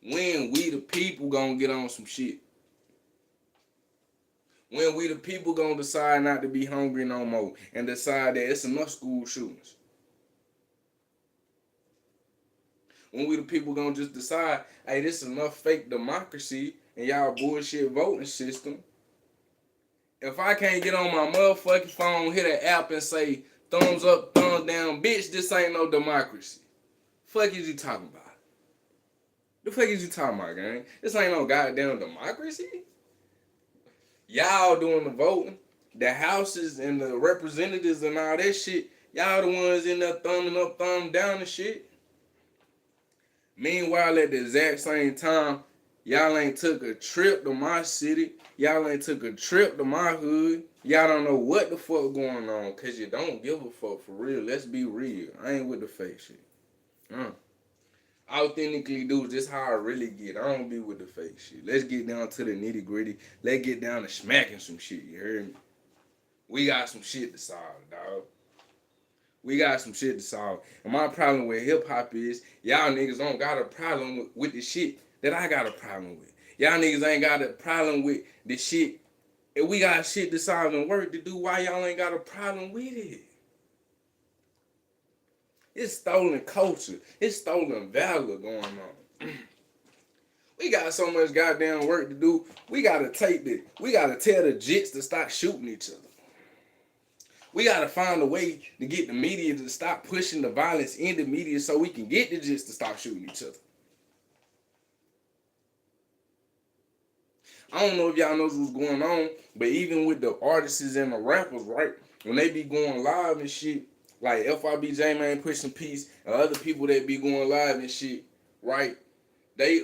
[SPEAKER 1] When we the people gonna get on some shit? When we the people gonna decide not to be hungry no more and decide that it's enough school shootings? When we the people gonna just decide, hey, this is enough fake democracy and y'all bullshit voting system. If I can't get on my motherfucking phone, hit an app and say, thumbs up, thumbs down, bitch, this ain't no democracy. Fuck is you talking about? The fuck is you talking about, gang? This ain't no goddamn democracy. Y'all doing the voting, the houses and the representatives and all that shit. Y'all the ones in there thumbing up, thumb down and shit. Meanwhile, at the exact same time, y'all ain't took a trip to my city. Y'all ain't took a trip to my hood. Y'all don't know what the fuck going on because you don't give a fuck for real. Let's be real. I ain't with the fake shit. Authentically, dude, this how I really get. I don't be with the fake shit. Let's get down to the nitty gritty. Let's get down to smacking some shit. You heard me? We got some shit to solve, dog. We got some shit to solve. And my problem with hip hop is y'all niggas don't got a problem with the shit that I got a problem with. Y'all niggas ain't got a problem with the shit. If we got shit to solve and work to do, why y'all ain't got a problem with it? It's stolen culture. It's stolen valor going on. We got so much goddamn work to do. We gotta tell the jits to stop shooting each other. We gotta find a way to get the media to stop pushing the violence in the media so we can get the jits to stop shooting each other. I don't know if y'all knows what's going on, but even with the artists and the rappers, right? When they be going live and shit, like FIBJ man pushing peace and other people that be going live and shit, right? They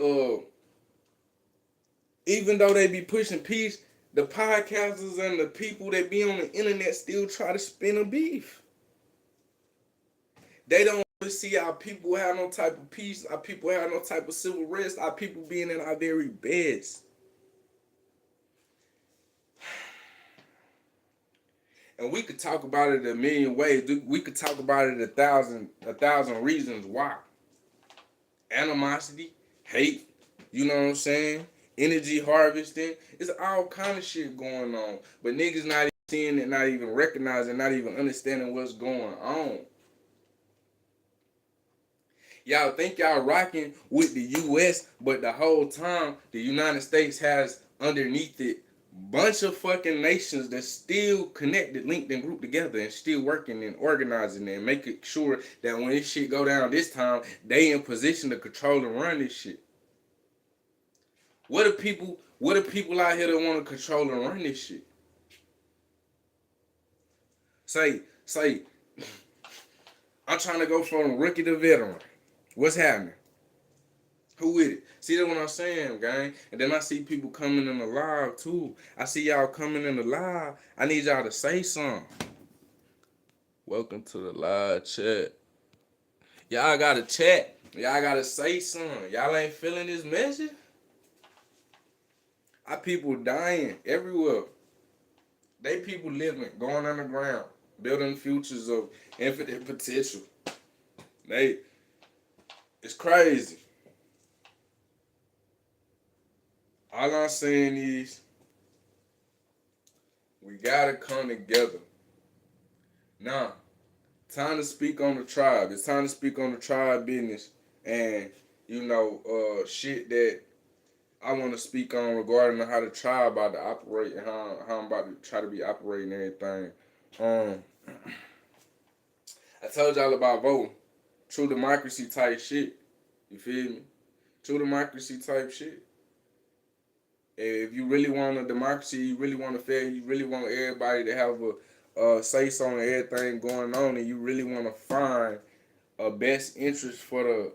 [SPEAKER 1] even though they be pushing peace, the podcasters and the people that be on the internet still try to spin a beef. They don't see our people have no type of peace, our people have no type of civil rights, our people being in our very beds. And we could talk about it a million ways. We could talk about it a thousand reasons why. Animosity, hate, you know what I'm saying? Energy harvesting. It's all kind of shit going on. But niggas not even seeing it, not even recognizing, not even understanding what's going on. Y'all think y'all rocking with the U.S., but the whole time the United States has underneath it bunch of fucking nations that's still connected, linked, and grouped together and still working and organizing and making sure that when this shit go down this time, they in position to control and run this shit. What are people out here that want to control and run this shit? Say, I'm trying to go from rookie to veteran. What's happening? Who with it? See, that's what I'm saying, gang. And then I see people coming in the live, too. I see y'all coming in the live. I need y'all to say something. Welcome to the live chat. Y'all gotta chat. Y'all gotta say something. Y'all ain't feeling this message? Our people dying everywhere. They people living, going underground, building futures of infinite potential. It's crazy. All I'm saying is, we gotta come together. Now, time to speak on the tribe. It's time to speak on the tribe business and, shit that I want to speak on regarding how the tribe about to operate and how I'm about to try to be operating everything. I told y'all about voting. True democracy type shit. You feel me? True democracy type shit. If you really want a democracy, you really want a fair, you really want everybody to have a say-so on everything going on, and you really want to find a best interest for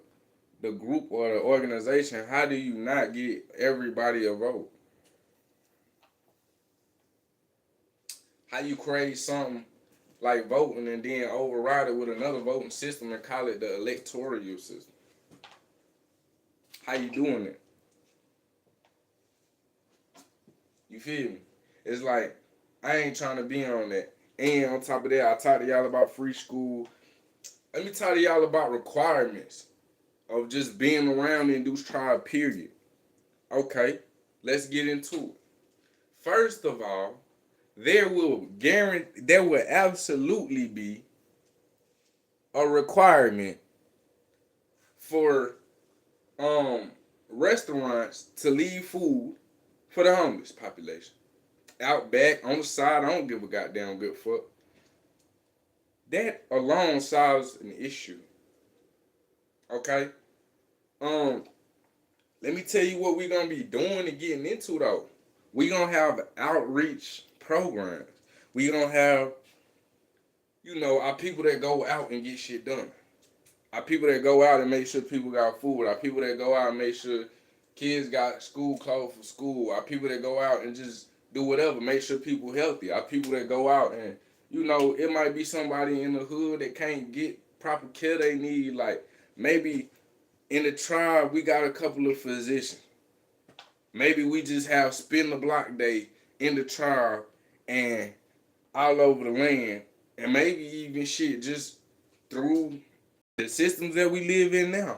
[SPEAKER 1] the group or the organization, how do you not get everybody a vote? How you create something like voting and then override it with another voting system and call it the electoral system? How you doing it? You feel me? It's like, I ain't trying to be on that. And on top of that, I talked to y'all about free school. Let me talk to y'all about requirements of just being around in Deuce Tribe, period. Okay, let's get into it. First of all, there will absolutely be a requirement for restaurants to leave food for the homeless population. Out back, on the side, I don't give a goddamn good fuck. That alone solves an issue. Okay? Let me tell you what we're gonna be doing and getting into though. We're gonna have outreach programs. We're gonna have, our people that go out and get shit done. Our people that go out and make sure people got food. Our people that go out and make sure kids got school clothes for school. Our people that go out and just do whatever, make sure people healthy. Our people that go out and, it might be somebody in the hood that can't get proper care they need. Like, maybe in the tribe, we got a couple of physicians. Maybe we just have spin the block day in the tribe and all over the land. And maybe even shit just through the systems that we live in now.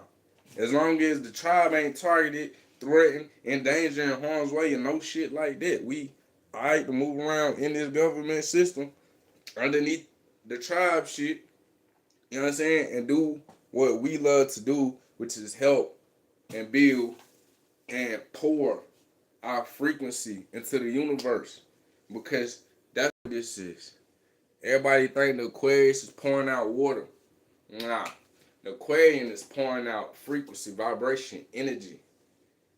[SPEAKER 1] As long as the tribe ain't targeted, threatened, in danger, in harm's way, and no shit like that. We alright to move around in this government system underneath the tribe shit, you know what I'm saying, and do what we love to do, which is help and build and pour our frequency into the universe. Because that's what this is. Everybody think the Aquarius is pouring out water. Nah. The Aquarian is pouring out frequency, vibration, energy.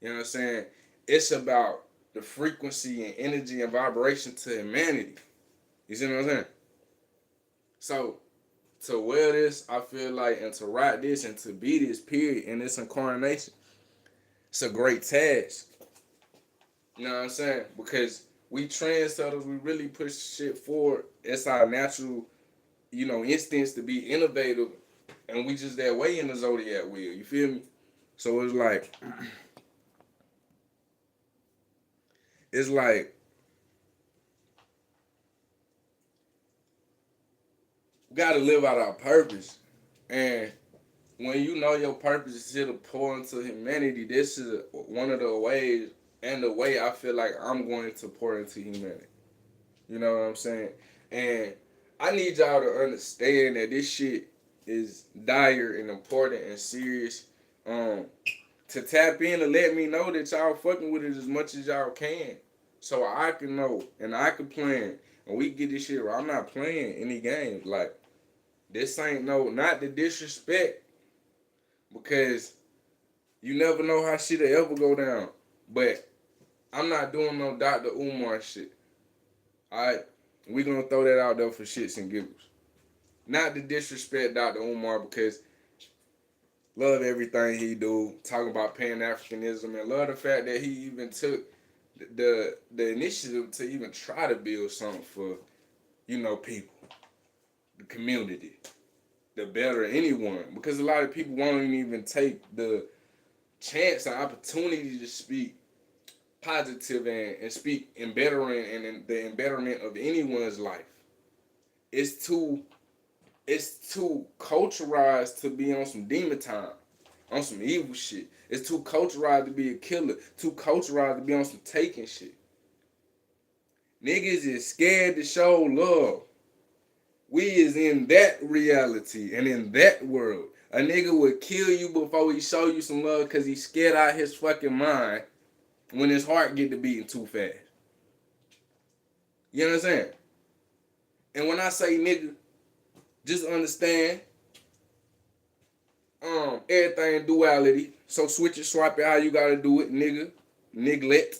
[SPEAKER 1] You know what I'm saying? It's about the frequency and energy and vibration to humanity. You see what I'm saying? So, to wear this, I feel like, and to ride this and to be this, period, in this incarnation, it's a great task. You know what I'm saying? Because we trendsetters, we really push shit forward. It's our natural, instincts to be innovative. And we just that way in the zodiac wheel. You feel me? So it's like we gotta live out our purpose. And when you know your purpose is to pour into humanity, this is one of the ways and the way I feel like I'm going to pour into humanity. You know what I'm saying? And I need y'all to understand that this shit is dire and important and serious. To tap in and let me know that y'all fucking with it as much as y'all can. So I can know and I can plan and we get this shit right. I'm not playing any games. Like, this ain't not the disrespect, because you never know how shit'll ever go down. But I'm not doing no Dr. Umar shit. Alright? We gonna throw that out there for shits and giggles. Not to disrespect Dr. Umar, because love everything he do, talking about Pan-Africanism, and love the fact that he even took the initiative to even try to build something for, people, the community, the better anyone. Because a lot of people won't even take the chance and opportunity to speak positive and speak in bettering and in the embetterment of anyone's life. It's too culturalized to be on some demon time, on some evil shit. It's too culturalized to be a killer, too culturalized to be on some taking shit. Niggas is scared to show love. We is in that reality and in that world. A nigga would kill you before he show you some love because he's scared out of his fucking mind when his heart get to beating too fast. You know what I'm saying? And when I say nigga, just understand everything duality. So switch it, swap it how you gotta do it, nigga. Neglect.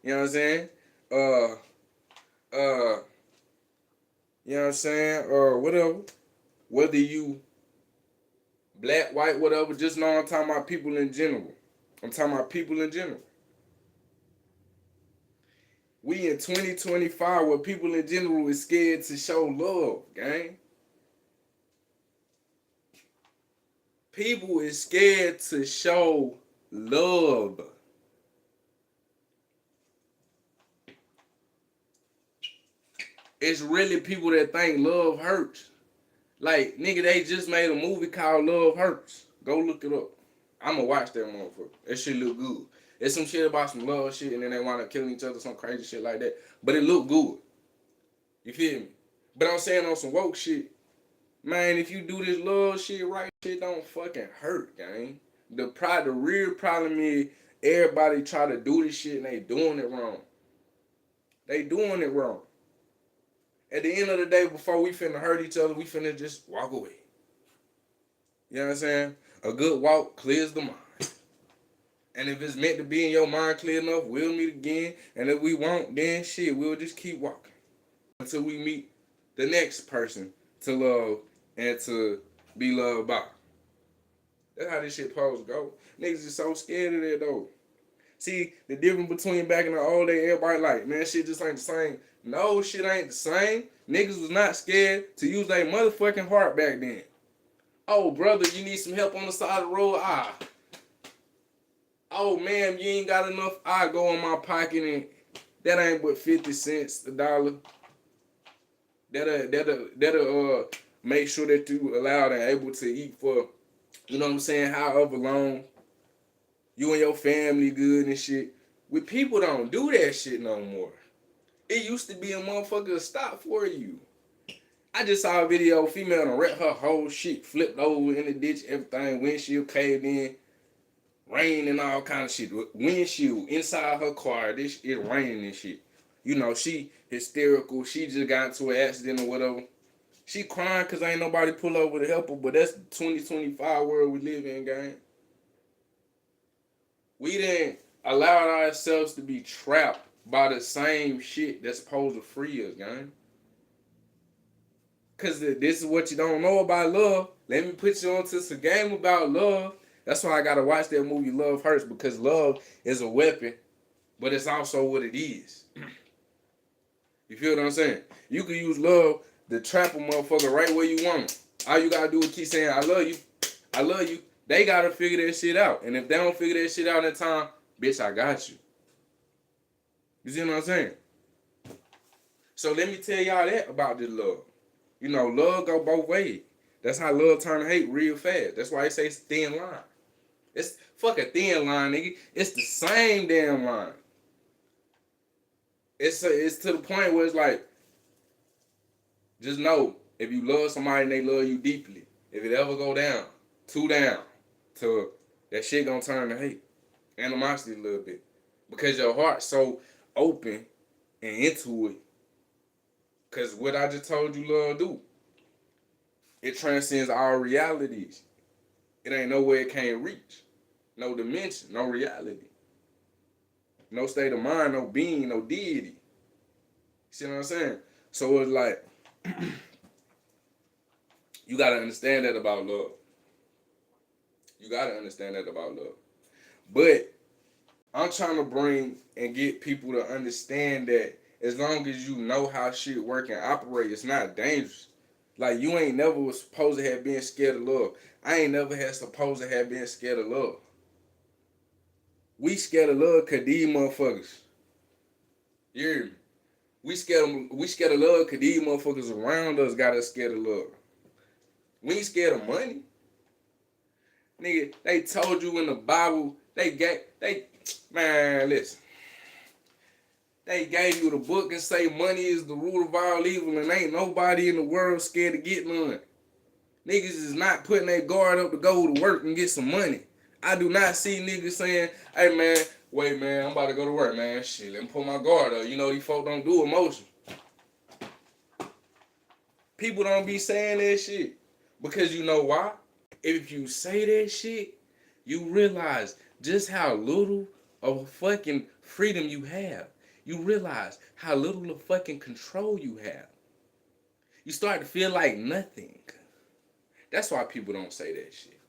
[SPEAKER 1] You know what I'm saying? You know what I'm saying? Or whatever. Whether you black, white, whatever, just know I'm talking about people in general. I'm talking about people in general. We in 2025 where people in general is scared to show love, gang. People is scared to show love. It's really people that think love hurts. Like, nigga, they just made a movie called Love Hurts. Go look it up. I'ma watch that motherfucker. That shit look good. It's some shit about some love shit and then they wind up killing each other, some crazy shit like that. But it look good. You feel me? But I'm saying on some woke shit, man, if you do this love shit right, shit don't fucking hurt, gang. The real problem is everybody try to do this shit and they doing it wrong. They doing it wrong. At the end of the day, before we finna hurt each other, we finna just walk away. You know what I'm saying? A good walk clears the mind. And if it's meant to be in your mind clear enough, we'll meet again. And if we won't, then shit, we'll just keep walking until we meet the next person to love and to be loved by. That's how this shit supposed to go. Niggas is so scared of that though. See, the difference between back in the old day, everybody like, man, shit just ain't the same. No, shit ain't the same. Niggas was not scared to use their motherfucking heart back then. Oh, brother, you need some help on the side of the road? Oh, ma'am, you ain't got enough? I go in my pocket and that ain't but 50 cents, a dollar. That'll make sure that you allowed and able to eat for, you know what I'm saying, however long. You and your family good and shit. We people don't do that shit no more. It used to be a motherfucker stop for you. I just saw a video, female done wrecked her whole shit, flipped over in the ditch, everything, windshield caved in, rain and all kind of shit. Windshield inside her car, this it raining and shit. You know, she hysterical, she just got into an accident or whatever. She crying because ain't nobody pull over to help her, but that's the 2025 world we live in, gang. We didn't allow ourselves to be trapped by the same shit that's supposed to free us, gang. Because this is what you don't know about love. Let me put you onto some game about love. That's why I got to watch that movie Love Hurts, because love is a weapon, but it's also what it is. You feel what I'm saying? You can use love to trap a motherfucker right where you want him. All you got to do is keep saying, I love you. I love you. They got to figure that shit out. And if they don't figure that shit out in time, bitch, I got you. You see what I'm saying? So let me tell y'all that about this love. You know, love go both ways. That's how love turn to hate real fast. That's why they say it's a thin line. It's fuck a thin line, nigga. It's the same damn line. It's to the point where it's like, just know, if you love somebody and they love you deeply, if it ever go down, to that shit gonna turn to hate. Animosity a little bit. Because your heart's so open and into it. Cause what I just told you, love, do it transcends all realities. It ain't nowhere it can't reach. No dimension, no reality, no state of mind, no being, no deity. See what I'm saying? So it's like you gotta understand that about love. You gotta understand that about love. But I'm trying to bring and get people to understand that as long as you know how shit work and operate, it's not dangerous. Like you ain't never was supposed to have been scared of love. I ain't never had supposed to have been scared of love. We scared of love cause these motherfuckers. You hear me? We scared of love cause these motherfuckers around us got us scared of love. We ain't scared of money. Nigga, they told you in the Bible, man, listen. They gave you the book and say money is the root of all evil and ain't nobody in the world scared to get none. Niggas is not putting their guard up to go to work and get some money. I do not see niggas saying, hey man, wait man, I'm about to go to work, man. Shit, let me put my guard up. You know these folks don't do emotion. People don't be saying that shit. Because you know why? If you say that shit, you realize just how little of fucking freedom you have. You realize how little of fucking control you have. You start to feel like nothing. That's why people don't say that shit.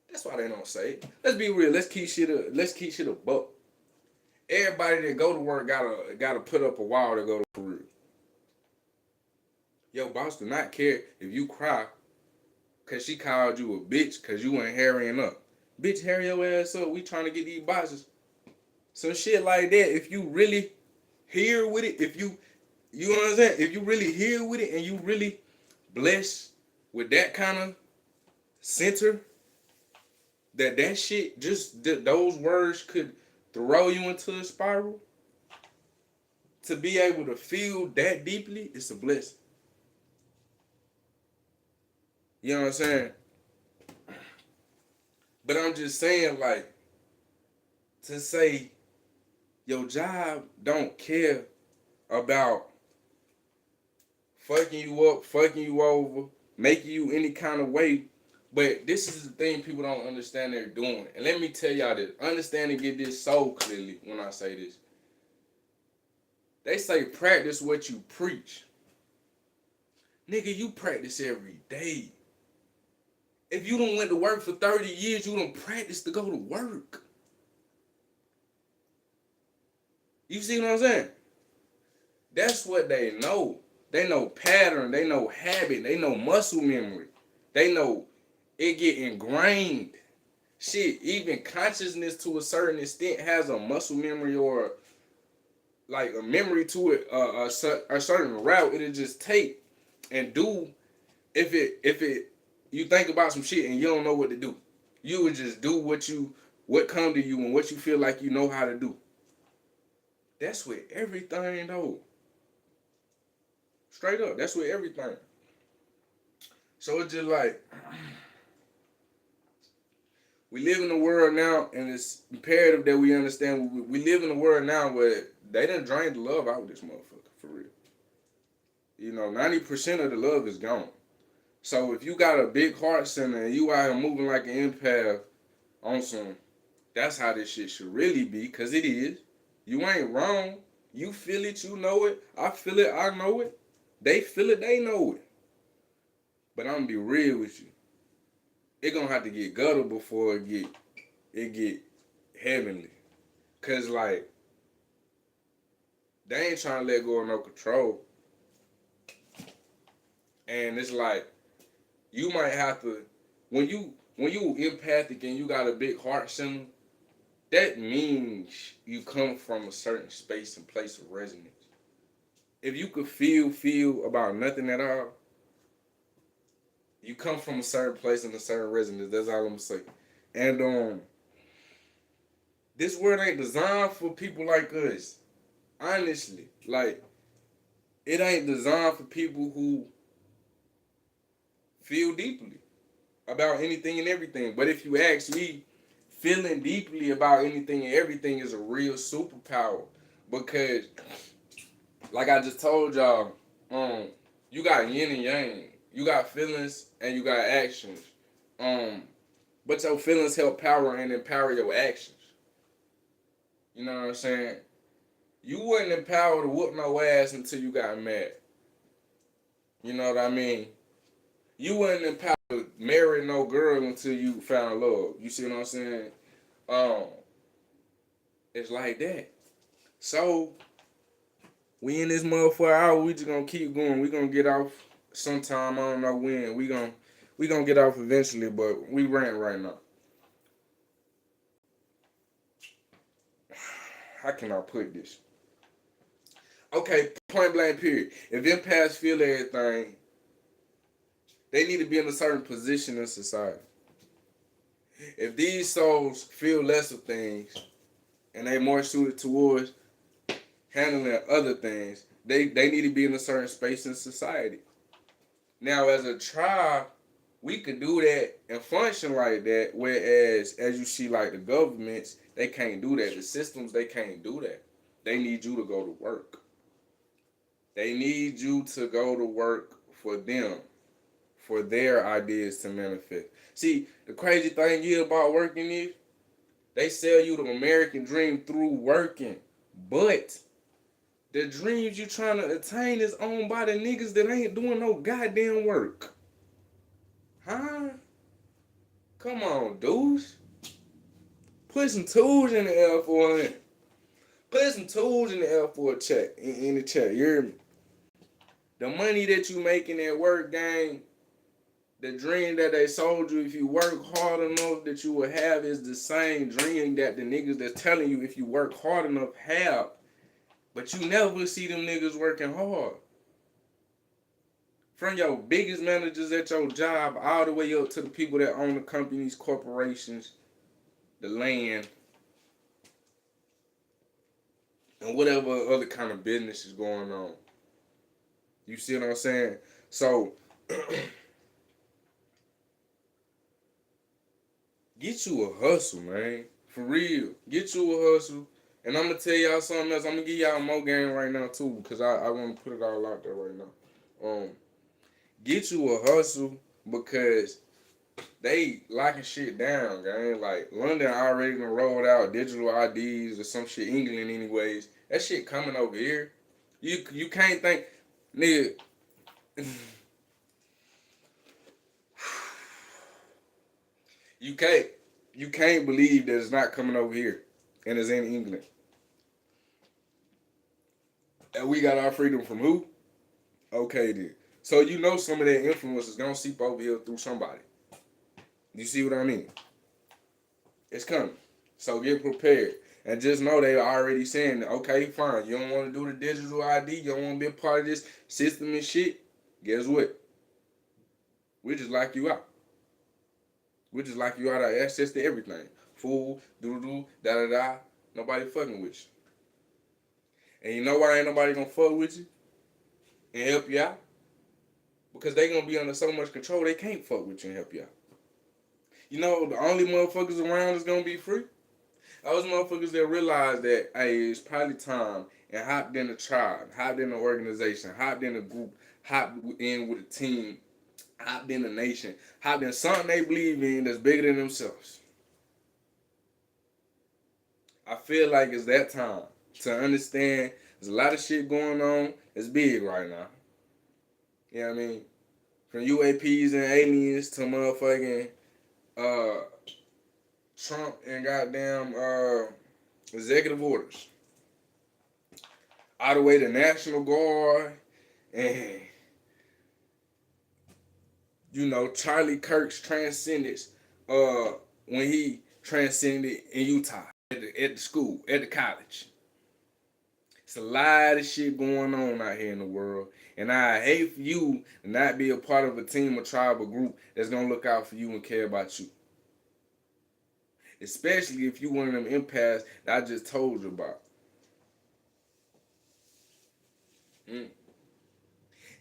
[SPEAKER 1] That's why they don't say it. Let's be real. Let's keep shit a buck. Everybody that go to work gotta put up a wall to go to career. Your boss do not care if you cry cause she called you a bitch cause you ain't hurrying up. Bitch, hurry your ass up. We trying to get these boxes. Some shit like that. If you really here with it, you know what I'm saying? If you really here with it and you really blessed with that kind of center, that shit, just those words could throw you into a spiral. To be able to feel that deeply, it's a blessing. You know what I'm saying? But I'm just saying, like, to say your job don't care about fucking you up, fucking you over, making you any kind of way. But this is the thing people don't understand they're doing. And let me tell y'all this. Understand and get this so clearly when I say this. They say practice what you preach. Nigga, you practice every day. If you done went to work for 30 years, you done practice to go to work. You see what I'm saying? That's what they know. They know pattern. They know habit. They know muscle memory. They know it get ingrained. Shit, even consciousness to a certain extent has a muscle memory or like a memory to it, a certain route it'll just take and do. If you think about some shit and you don't know what to do, you would just do what come to you and what you feel like you know how to do. That's with everything though. Straight up, that's with everything. So it's just like we live in a world now, and it's imperative that we understand we live in a world now where they done drained the love out of this motherfucker, for real. You know, 90% of the love is gone. So if you got a big heart center and you out here moving like an empath on some, that's how this shit should really be, because it is. You ain't wrong. You feel it, you know it. I feel it, I know it. They feel it, they know it. But I'm gonna be real with you. It gonna have to get gutter before it get heavenly. Cause like they ain't trying to let go of no control. And it's like you might have to when you empathic and you got a big heart center, that means you come from a certain space and place of resonance. If you could feel about nothing at all, you come from a certain place and a certain resonance. That's all I'm gonna say. And this world ain't designed for people like us. Honestly, like it ain't designed for people who feel deeply about anything and everything. But if you ask me, feeling deeply about anything and everything is a real superpower Because, like I just told y'all, you got yin and yang. You got feelings and you got actions. But your feelings help power and empower your actions. You know what I'm saying? You wasn't empowered to whoop no ass until you got mad. You know what I mean? You wasn't empowered to marry no girl until you found love. You see what I'm saying? Um, it's like that. So we in this motherfucker hour, we just gonna keep going. We gonna get off sometime. I don't know when. We gonna get off eventually, but we rant right now. How can I put this? Okay, point blank period. If empaths feel everything, they need to be in a certain position in society. If these souls feel less of things and they more suited towards handling other things, they need to be in a certain space in society. Now, as a tribe, we could do that and function like that, whereas, as you see, like the governments, they can't do that. The systems, they can't do that. They need you to go to work. They need you to go to work for them, for their ideas to manifest. See, the crazy thing is about working is, they sell you the American dream through working, but the dreams you trying to attain is owned by the niggas that ain't doing no goddamn work. Huh? Come on, dudes. Put some tools in the air for it. Put some tools in the air for a check. In the check. You hear me? The money that you make in that work game, the dream that they sold you, if you work hard enough, that you will have is the same dream that the niggas that's telling you if you work hard enough have. But you never see them niggas working hard. From your biggest managers at your job all the way up to the people that own the companies, corporations, the land, and whatever other kind of business is going on. You see what I'm saying? So, get you a hustle, man. For real. Get you a hustle. And I'm going to tell y'all something else. I'm going to give y'all more game right now, too, because I want to put it all out there right now. Get you a hustle because they locking shit down, gang. Like, London already done rolled out digital IDs or some shit, England anyways. That shit coming over here. You can't think, nigga. You can't believe that it's not coming over here and it's in England. And we got our freedom from who? Okay then. So you know some of that influence is gonna seep over here through somebody. You see what I mean? It's coming. So get prepared. And just know they are already saying, okay, fine, you don't want to do the digital ID, you don't want to be a part of this system and shit. Guess what? We just lock you out. We just lock you out of access to everything. Food, doo-doo, da-da-da. Nobody fucking with you. And you know why ain't nobody gonna fuck with you and help you out? Because they gonna be under so much control, they can't fuck with you and help you out. You know, the only motherfuckers around is gonna be free. Those motherfuckers that realize that, hey, it's probably time, and hopped in the tribe, hopped in the organization, hopped in a group, hopped in with a team, hopped in a nation, hopped in something they believe in that's bigger than themselves. I feel like it's that time to understand there's a lot of shit going on. It's big right now. You know what I mean? From UAPs and aliens to motherfucking Trump and goddamn executive orders. All the way to National Guard and, you know, Charlie Kirk's transcendence when he transcended in Utah at the school, at the college. It's a lot of shit going on out here in the world. And I hate for you to not be a part of a team, a tribe, a group that's going to look out for you and care about you. Especially if you one of them empaths that I just told you about.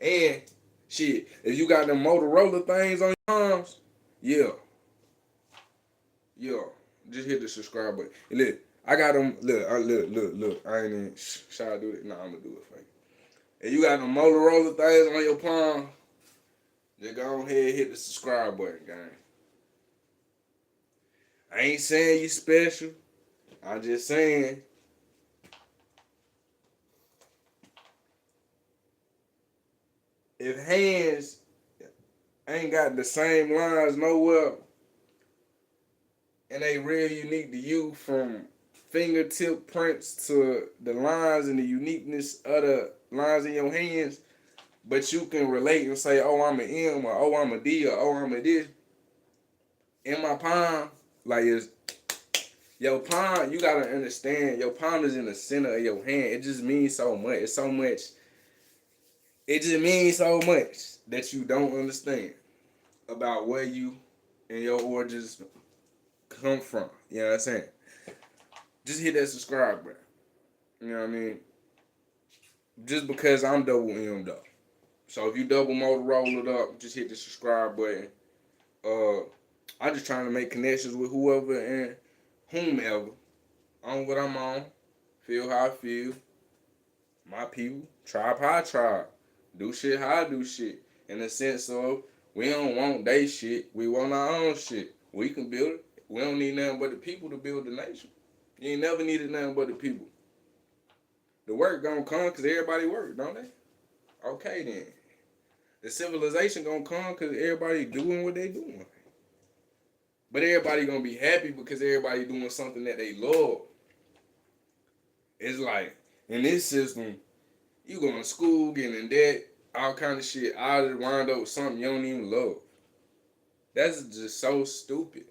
[SPEAKER 1] And, shit, if you got them Motorola things on your arms, yeah. Just hit the subscribe button. And look, I got them. Look. I ain't even. Should I do it? Nah, I'm gonna do it for you. If you got them Motorola things on your palm, just go ahead and hit the subscribe button, gang. I ain't saying you special. I'm just saying if hands ain't got the same lines nowhere, and they real unique to you from fingertip prints to the lines and the uniqueness of the lines in your hands, but you can relate and say, oh, I'm an M, or oh, I'm a D, or oh, I'm a this. In my palm, like it's your palm, you gotta understand, your palm is in the center of your hand. It just means so much. It's so much. It just means so much that you don't understand about where you and your origins come from. You know what I'm saying? Just hit that subscribe button. You know what I mean? Just because I'm double M though. So if you double Motorola it up, just hit the subscribe button. I'm just trying to make connections with whoever and whomever on what I'm on. Feel how I feel. My people. Tribe how I tribe. Do shit how I do shit. In the sense of we don't want they shit. We want our own shit. We can build it. We don't need nothing but the people to build the nation. You ain't never needed nothing but the people. The work gonna come because everybody work, don't they? Okay then. The civilization gonna come because everybody doing what they doing. But everybody gonna be happy because everybody doing something that they love. It's like in this system, you going to school, getting in debt, all kind of shit. All just wind up with something you don't even love. That's just so stupid.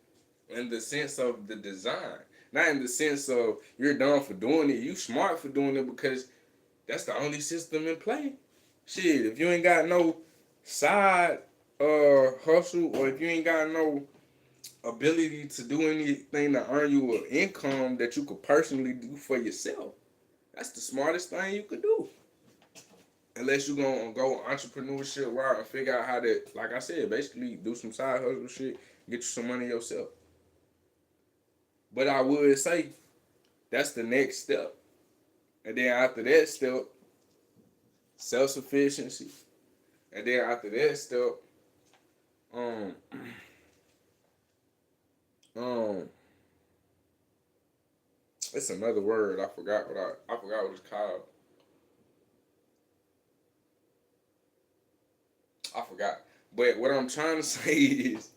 [SPEAKER 1] In the sense of the design, not in the sense of you're dumb for doing it. You smart for doing it because that's the only system in play. Shit, if you ain't got no side hustle, or if you ain't got no ability to do anything to earn you an income that you could personally do for yourself, that's the smartest thing you could do. Unless you're gonna go entrepreneurship route and figure out how to, like I said, basically do some side hustle shit, get you some money yourself. But I would say that's the next step. And then after that step, self-sufficiency. And then after that step, um, um, it's another word. I forgot what it's called. I forgot. But what I'm trying to say is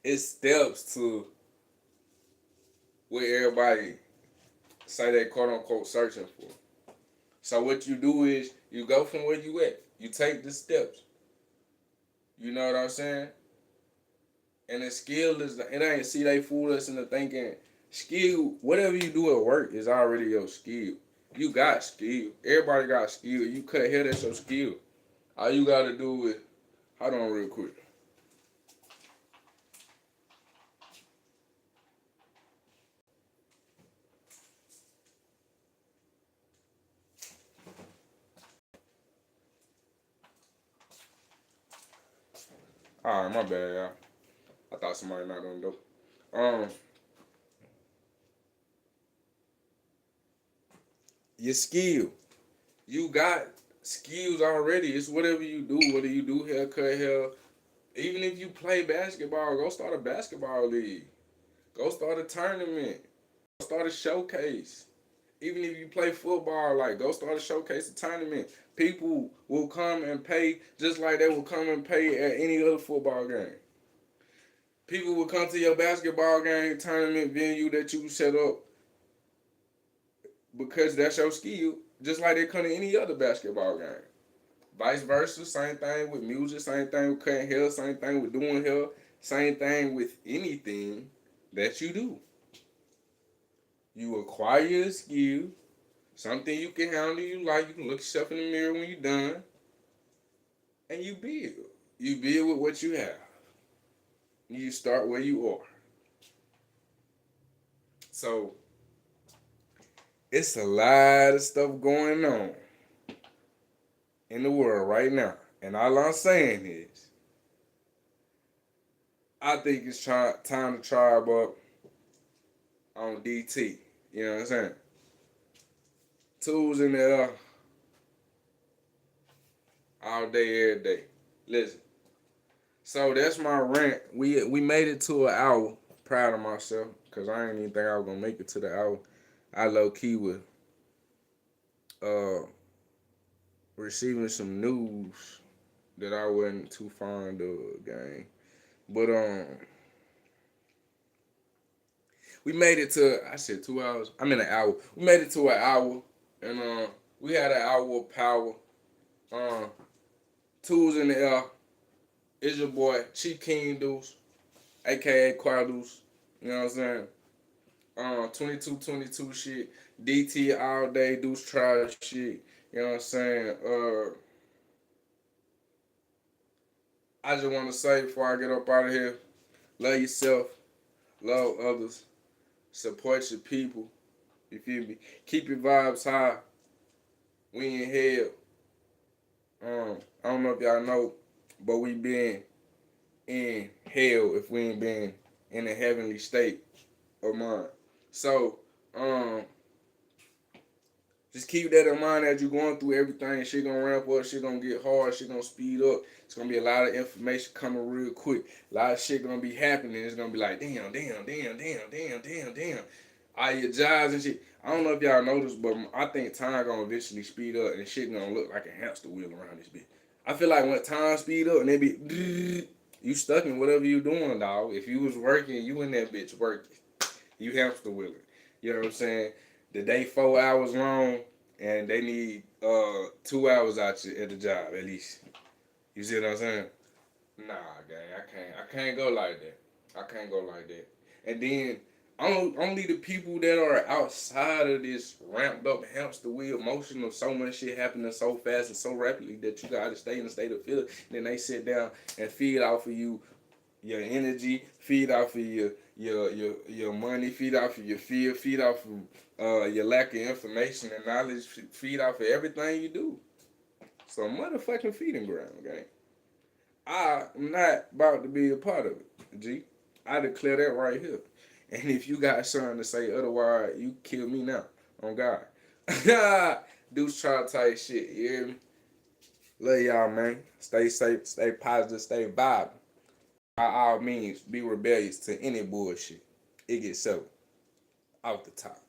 [SPEAKER 1] it's steps to what everybody say they quote unquote searching for. So what you do is you go from where you at. You take the steps. You know what I'm saying? And the skill is it ain't see they fool us into thinking skill, whatever you do at work is already your skill. You got skill. Everybody got skill. You cut hair, that's your skill. All you gotta do is hold on real quick. Alright, my bad, y'all. I thought somebody knocked on the door. Um, your skill. You got skills already. It's whatever you do, whether you do hair, cut hair. Even if you play basketball, go start a basketball league. Go start a tournament. Go start a showcase. Even if you play football, like go start a showcase, a tournament. People will come and pay just like they will come and pay at any other football game. People will come to your basketball game, tournament venue that you set up because that's your skill, just like they come to any other basketball game. Vice versa, same thing with music, same thing with cutting hair, same thing with doing hair, same thing with anything that you do. You acquire a skill, something you can handle, you like, you can look yourself in the mirror when you're done, and you build. You build with what you have. You start where you are. So, it's a lot of stuff going on in the world right now. And all I'm saying is, I think it's time to tribe up on DT. You know what I'm saying? Tools in the air all day, every day. Listen. So that's my rant. We made it to an hour. Proud of myself because I didn't even think I was gonna make it to the hour. I low key was uh receiving some news that I wasn't too fond of, gang. But we made it to, I said 2 hours. I mean an hour. We made it to an hour, and we had an hour of power. Um, Tools in the air. It's your boy Chief King Deuce, aka Quadeuce. You know what I'm saying? 2222 shit. DT all day Deuce Tribe shit. You know what I'm saying? I just want to say before I get up out of here, love yourself, love others, support your people. You feel me? Keep your vibes high. We in hell. I don't know if y'all know, but we been in hell if we ain't been in a heavenly state of mind. So, just keep that in mind as you're going through everything. Shit gonna ramp up, shit gonna get hard, shit gonna speed up. It's gonna be a lot of information coming real quick. A lot of shit gonna be happening. It's gonna be like, damn. All your jobs and shit. I don't know if y'all noticed, but I think time gonna eventually speed up and shit gonna look like a hamster wheel around this bitch. I feel like when time speed up and they be, you stuck in whatever you doing, dog. If you was working, you in that bitch working. You hamster wheeling. You know what I'm saying? The day 4 hours long, and they need 2 hours out you at the job at least. You see what I'm saying? Nah, gang, I can't go like that. I can't go like that. And then only the people that are outside of this ramped up hamster wheel motion of so much shit happening so fast and so rapidly that you gotta stay in a state of fear. Then they sit down and feed off of you your energy, feed off of your money, feed off of your fear, feed off of your lack of information and knowledge, feed off of everything you do. So motherfucking feeding ground, gang. I'm not about to be a part of it, G. I declare that right here. And if you got something to say otherwise, you kill me now. On God. Deuce Tribe type shit, you hear me? Love y'all, man. Stay safe, stay positive, stay vibing. By all means, be rebellious to any bullshit. It gets settled off the top.